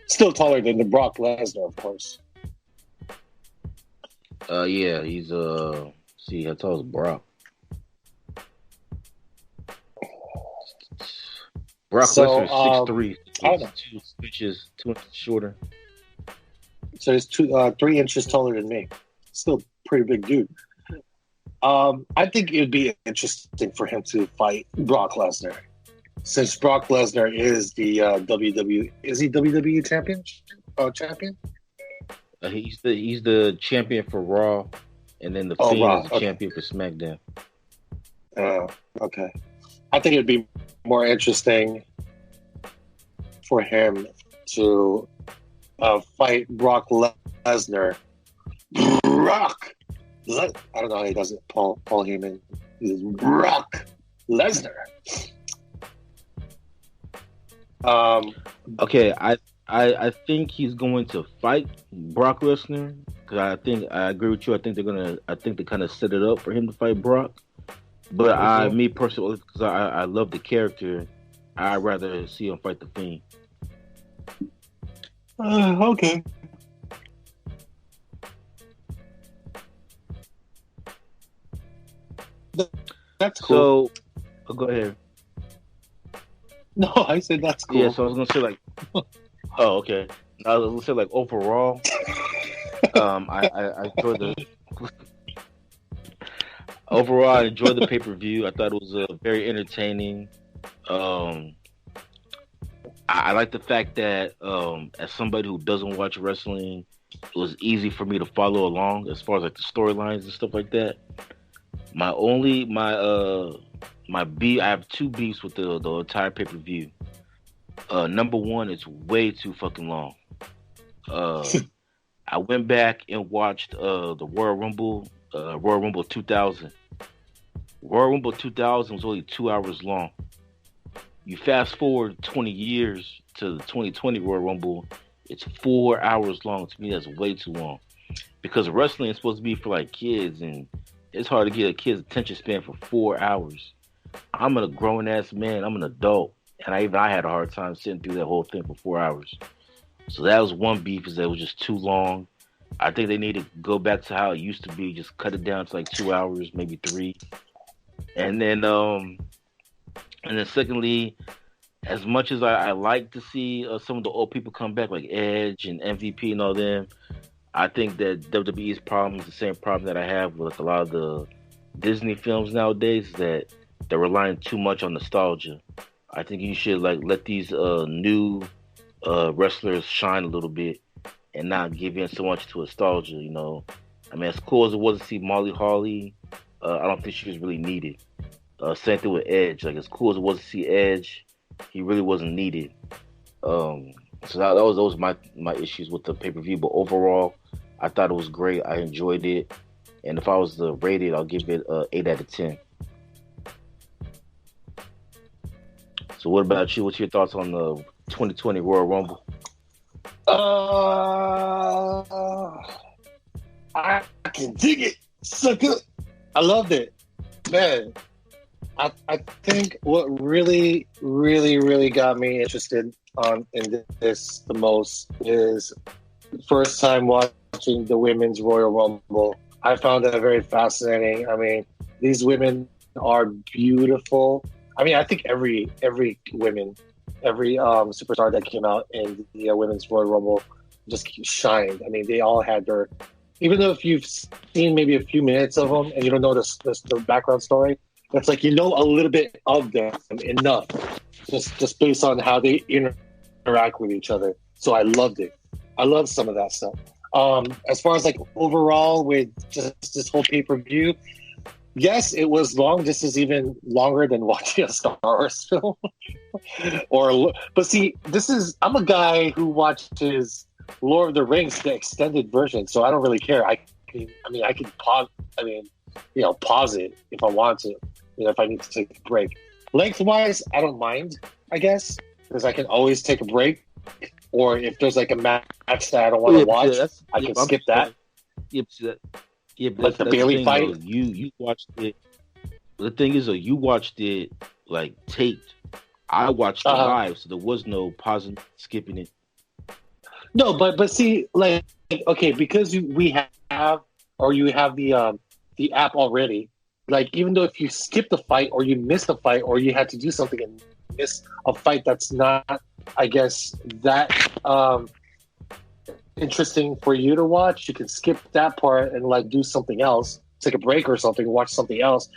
Still taller than the Brock Lesnar, of course. Yeah, he's see how tall is Brock? Brock Lesnar is 6'3". He's 2 inches shorter. So he's 3 inches taller than me. Still a pretty big dude. I think it would be interesting for him to fight Brock Lesnar, since Brock Lesnar is the WWE. Is he WWE champion? Champion? He's the champion for Raw, and then the Fiend is the champion for SmackDown. Okay. I think it'd be more interesting for him to fight Brock Lesnar. Brock. I don't know how he does it. Paul Heyman. He's Brock Lesnar. Okay, I think he's going to fight Brock Lesnar, because I agree with you. I think they kind of set it up for him to fight Brock. But me personally, because I love the character, I'd rather see him fight the Fiend. Okay. That's cool. So, go ahead. No, I said that's cool. Yeah, so I was gonna say like, oh, okay. I was gonna say like overall, I enjoyed the. Overall, I enjoyed the pay-per-view. I thought it was very entertaining. I like the fact that as somebody who doesn't watch wrestling, it was easy for me to follow along as far as like the storylines and stuff like that. My beef, I have 2 beefs with the entire pay-per-view. Number one, it's way too fucking long. I went back and watched the Royal Rumble 2000. Royal Rumble 2000 was only 2 hours long. You fast forward 20 years to the 2020 Royal Rumble, it's 4 hours long. To me, that's way too long. Because wrestling is supposed to be for like kids, and it's hard to get a kid's attention span for 4 hours. I'm a grown ass man. I'm an adult, and I had a hard time sitting through that whole thing for 4 hours. So that was one beef, is that it was just too long. I think they need to go back to how it used to be. Just cut it down to like 2 hours, maybe 3. And then secondly, as much as I like to see some of the old people come back, like Edge and MVP and all them, I think that WWE's problem is the same problem that I have with a lot of the Disney films nowadays, that they're relying too much on nostalgia. I think you should like let these new wrestlers shine a little bit and not give in so much to nostalgia. You know, I mean, as cool as it was to see Molly Holly, I don't think she was really needed. Same thing with Edge. Like, as cool as it was to see Edge, he really wasn't needed. So that was my issues with the pay-per-view. But overall, I thought it was great. I enjoyed it. And if I was to rate it, I'll give it 8 out of 10. So what about you? What's your thoughts on the 2020 Royal Rumble? I can dig it. So good. I loved it. Man, I think what really, really, really got me interested in this the most is the first time watching the Women's Royal Rumble. I found that very fascinating. I mean, these women are beautiful. I mean, I think every superstar that came out in the Women's Royal Rumble just shined. I mean, they all had their, even though if you've seen maybe a few minutes of them and you don't know the background story, it's like you know a little bit of them enough, just based on how they interact with each other. So I loved it. I love some of that stuff. As far as like overall with just this whole pay-per-view, yes, it was long. This is even longer than watching a Star Wars film. But see, I'm a guy who watches Lord of the Rings, the extended version, so I don't really care. I can pause. Pause it if I want to. If I need to take a break. Lengthwise, I don't mind. I guess because I can always take a break, or if there's like a match that I don't want to watch, I can skip that. Like the Bailey fight. Though, you watched it. The thing is, though, you watched it like taped. I watched it live, so there was no pausing, skipping it. No, but see, like, okay, because you have the app already. Like, even though if you skip the fight or you miss the fight or you had to do something and miss a fight that's not, I guess, that interesting for you to watch, you can skip that part and like do something else, take a break or something, watch something else,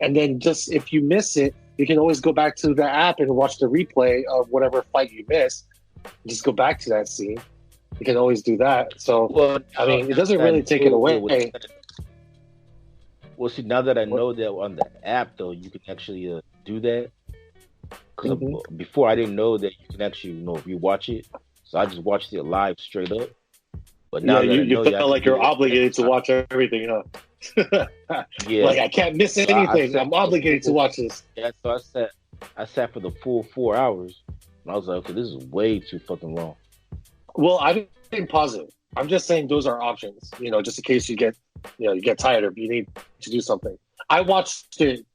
and then just if you miss it, you can always go back to the app and watch the replay of whatever fight you missed. Just go back to that scene. You can always do that. So, it doesn't really take it away. Well, see, now that I know that on the app, though, you can actually do that. Because before, I didn't know that you can actually, rewatch it. So I just watched it live straight up. But now you felt like you're obligated to watch everything, huh? Yeah. Like, I can't miss anything. I'm obligated to watch this. Yeah, so I sat for the full 4 hours. And I was like, okay, this is way too fucking long. Well, I didn't pause it. I'm just saying those are options, just in case you get tired or you need to do something. I watched it.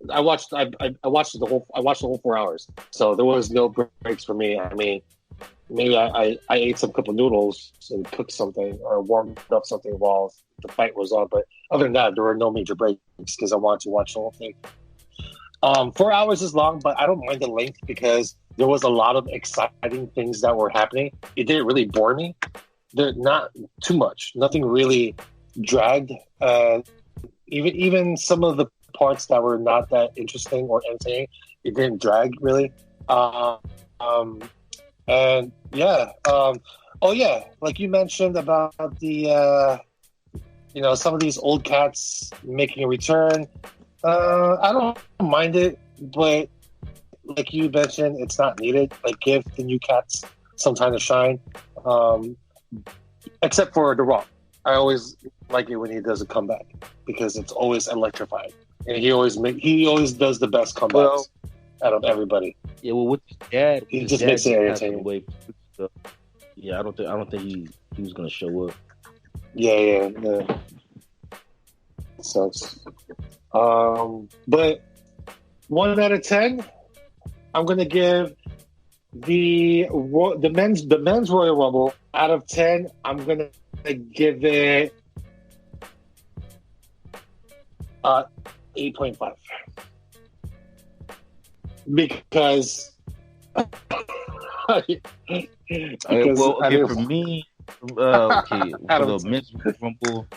I watched the whole 4 hours. So there was no breaks for me. I mean, maybe I ate some cup of noodles and cooked something or warmed up something while the fight was on. But other than that, there were no major breaks because I wanted to watch the whole thing. 4 hours is long, but I don't mind the length because there was a lot of exciting things that were happening. It didn't really bore me. They're not too much. Nothing really dragged. Even some of the parts that were not that interesting or entertaining, it didn't drag really. Like you mentioned about the some of these old cats making a return. I don't mind it, but like you mentioned, it's not needed. Like, give the new cats some time to shine. Except for The Rock. I always like it when he does a comeback because it's always electrifying, and he always does the best comebacks out of everybody. Yeah, well, with his dad, he just makes it entertaining. Yeah, I don't think he was gonna show up. Yeah. It sucks. But 1 out of 10, I'm gonna give the men's Royal Rumble out of 10. I'm gonna give it 8.5 because for me, for the men's Rumble,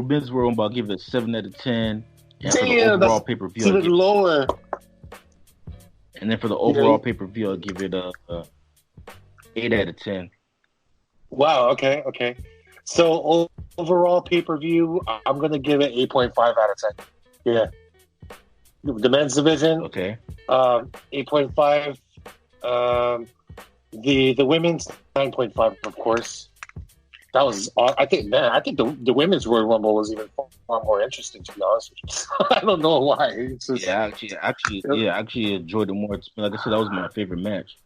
men's Royal Rumble, I'll give it a 7 out of 10. And for the overall pay-per-view, even lower. And then for the overall pay-per-view, I'll give it a 8 out of 10. Wow. Okay. So overall pay-per-view, I'm gonna give it 8.5 out of 10. Yeah. The men's division. Okay. 8.5. The women's 9.5, of course. That was, I think the women's Royal Rumble was even far more interesting, to be honest with you. I don't know why. It's just, I actually enjoyed it more. Like I said, that was my favorite match.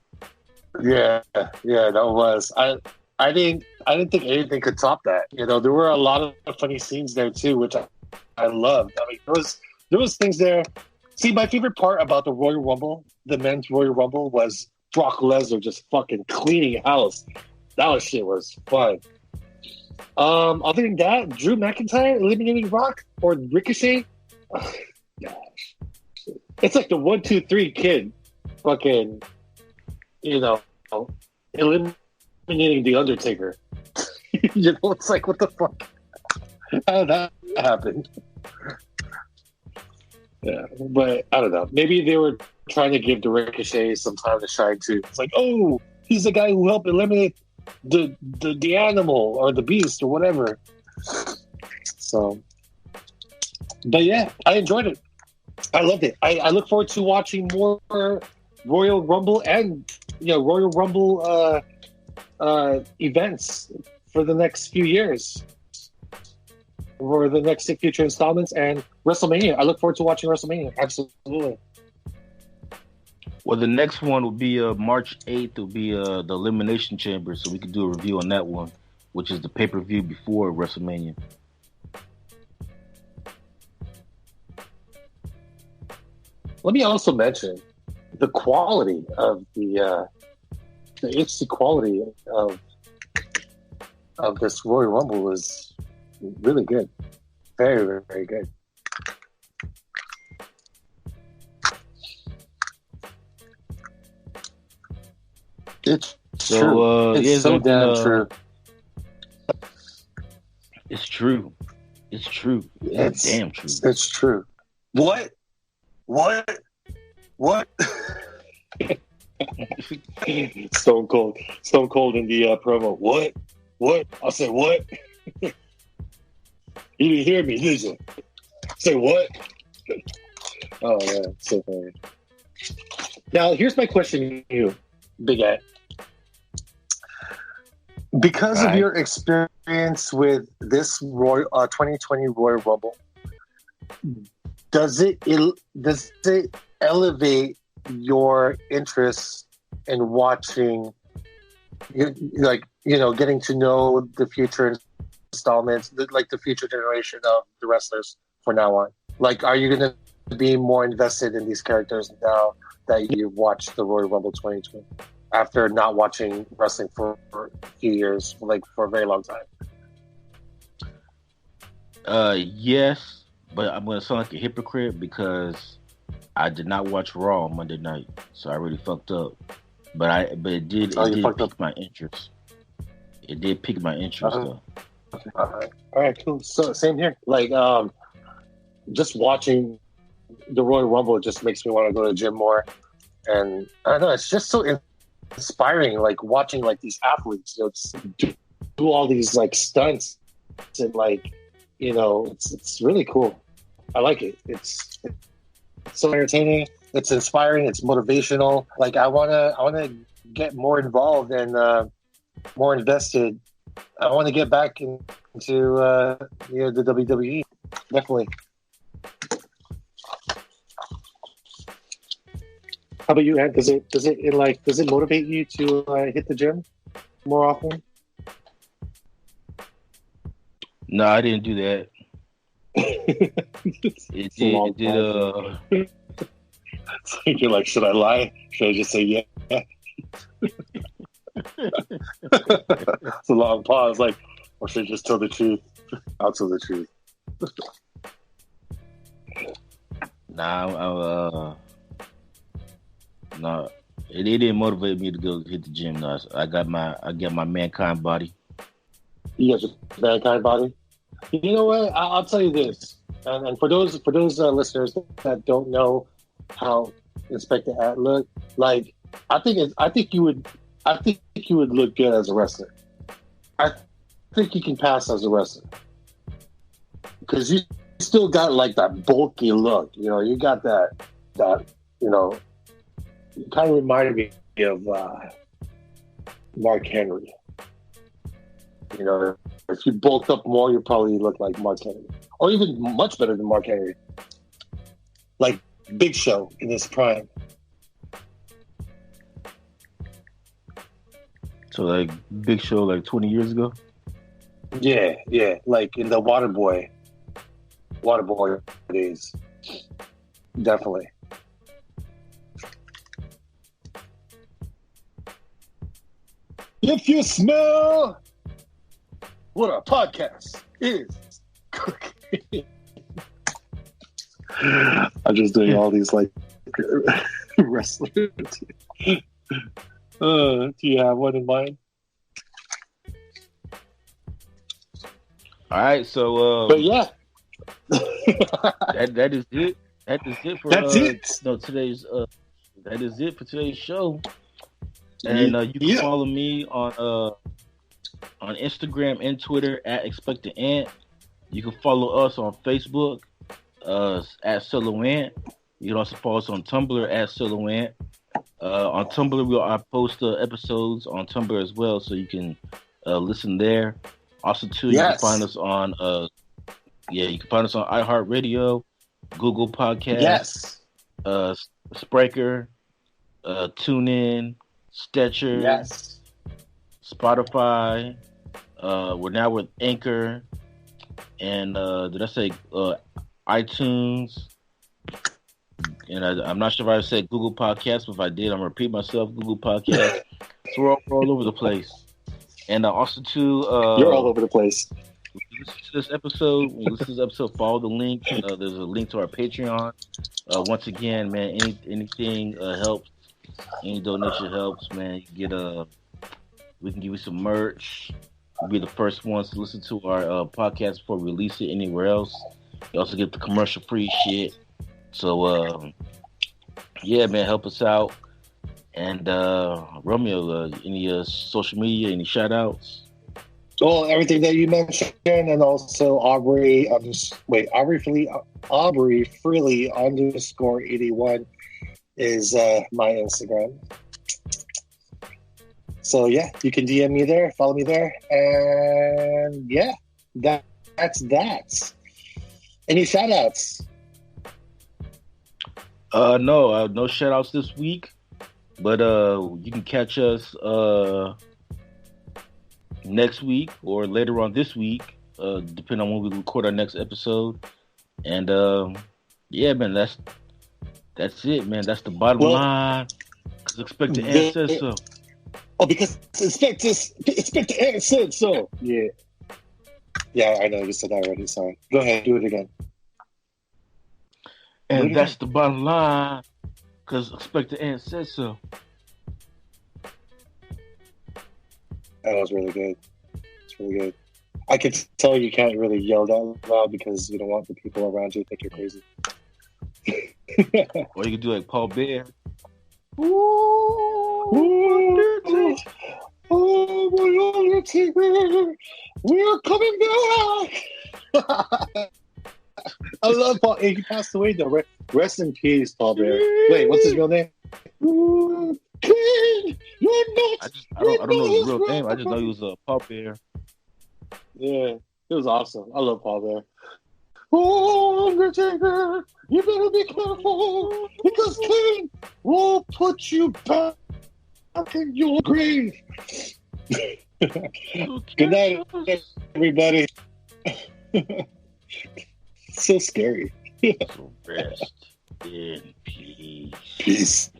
Yeah, that was. I didn't think anything could top that. There were a lot of funny scenes there too, which I loved. I mean, there was things there. See, my favorite part about the Royal Rumble, the men's Royal Rumble, was Brock Lesnar just fucking cleaning house. That shit was fun. Other than that, Drew McIntyre eliminating Rock or Ricochet, gosh, it's like the 1, 2, 3 kid, fucking, eliminating the Undertaker. It's like, what the fuck? How did that happen? Yeah, but I don't know. Maybe they were trying to give the Ricochet some time to shine too. It's like, oh, he's the guy who helped eliminate the animal or the beast or whatever. So, but yeah, I enjoyed it. I loved it. I look forward to watching more Royal Rumble and Royal Rumble events for the next few years, for the next future installments, and WrestleMania. I look forward to watching WrestleMania. Absolutely. Well, the next one will be March 8th. Will be the Elimination Chamber, so we can do a review on that one, which is the pay-per-view before WrestleMania. Let me also mention the quality of the HD quality of this Royal Rumble was really good, very, very, very good. It's true. It's so damn true. It's true. It's true. It's damn true. It's true. What? Stone Cold in the promo. What? I said what? You didn't hear me, did you? Say what? Oh man, so funny. Now here's my question to you, Big Ed. Because of your experience with this 2020 Royal Rumble, does it elevate your interest in watching, getting to know the future installments, the future generation of the wrestlers for now on? Like, are you going to be more invested in these characters now that you've watched the Royal Rumble 2020 after not watching wrestling for a few years, for a very long time? Yes, but I'm going to sound like a hypocrite because I did not watch Raw on Monday night, so I really fucked up. But it did pique my interest. It did pique my interest, though. Okay. All right, cool. So same here. Just watching the Royal Rumble just makes me want to go to the gym more, and I don't know. It's just so inspiring. Watching these athletes, just do all these stunts, and it's really cool. I like it. It's so entertaining. It's inspiring. It's motivational. I wanna get more involved and more invested. I want to get back into the WWE. Definitely. How about you, Ed? Does it motivate you to hit the gym more often? No, I didn't do that. It did. You're like, should I lie? Should I just say yeah? It's a long pause. Or should I just tell the truth? I'll tell the truth. No, it didn't motivate me to go hit the gym. No, I got my Mankind body. You got your Mankind body. You know what? I'll tell you this, and for those listeners that don't know how Inspector At looked, I think you would look good as a wrestler. I think you can pass as a wrestler because you still got that bulky look. You got that. It kind of reminded me of Mark Henry. If you bulked up more, you probably look like Mark Henry, or even much better than Mark Henry. Like Big Show in his prime. So Big Show 20 years ago? Yeah. In the Waterboy days. Definitely. If you smell what a podcast is cooking. I'm just doing all these wrestlers. Do you have one in mind? All right, so but yeah, that is it. That is it for today's. That is it for today's show. And you can follow me on on Instagram and Twitter at Expect the Ant. You can follow us on Facebook at Solo Ant. You can also follow us on Tumblr at Solo Ant. On Tumblr, I post episodes on Tumblr as well, so you can listen there. Also, too, you can find us on you can find us on iHeartRadio, Google Podcasts, Spreaker, TuneIn, Stitcher, Spotify. We're now with Anchor, and did I say iTunes? And I'm not sure if I said Google Podcasts, but if I did, I'm gonna repeat myself. Google Podcasts. So we're all over the place. And also too, you're all over the place. When you listen to this episode, follow the link. There's a link to our Patreon. Once again, man, anything helps. Any donation helps, man. You get we can give you some merch. We'll be the first ones to listen to our podcast before we release it anywhere else. You also get the commercial-free shit. So, yeah, man, help us out. And Romeo, any social media, any shout-outs? Well, everything that you mentioned, and also Aubrey Freely _81 is my Instagram. So yeah, you can DM me there, follow me there, and yeah, that's that. Any shout outs? No shout outs this week, but you can catch us next week or later on this week, depending on when we record our next episode. And yeah, man, that's it, man. That's the bottom line. Because Expect the Ant said so. Oh, because Expect the Ant said so. Yeah. Yeah, I know you said that already. Sorry. Go ahead, do it again. And that's the bottom line. Because Expect the Ant said so. That was really good. It's really good. I could tell you can't really yell that loud because you don't want the people around you to think you're crazy. Or you could do like Paul Bear. Oh, my Undertaker! We're coming back! I love Paul. He passed away though. Rest in peace, Paul Bear. Wait, what's his real name? King, I don't know his real name. I just know he was a Paul Bear. Yeah, it was awesome. I love Paul Bear. Oh, Undertaker, you better be careful because King will put you back in your grave. Good night, everybody. So scary. So rest in peace.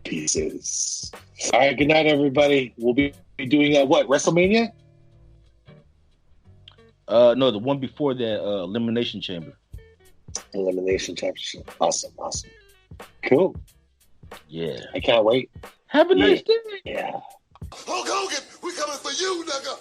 Pieces. All right, good night, everybody. We'll be doing what? WrestleMania? No, the one before that, Elimination Chamber. Elimination Championship. Awesome. Cool. Yeah. I can't wait. Have a nice day. Yeah. Hulk Hogan, we coming for you, nigga.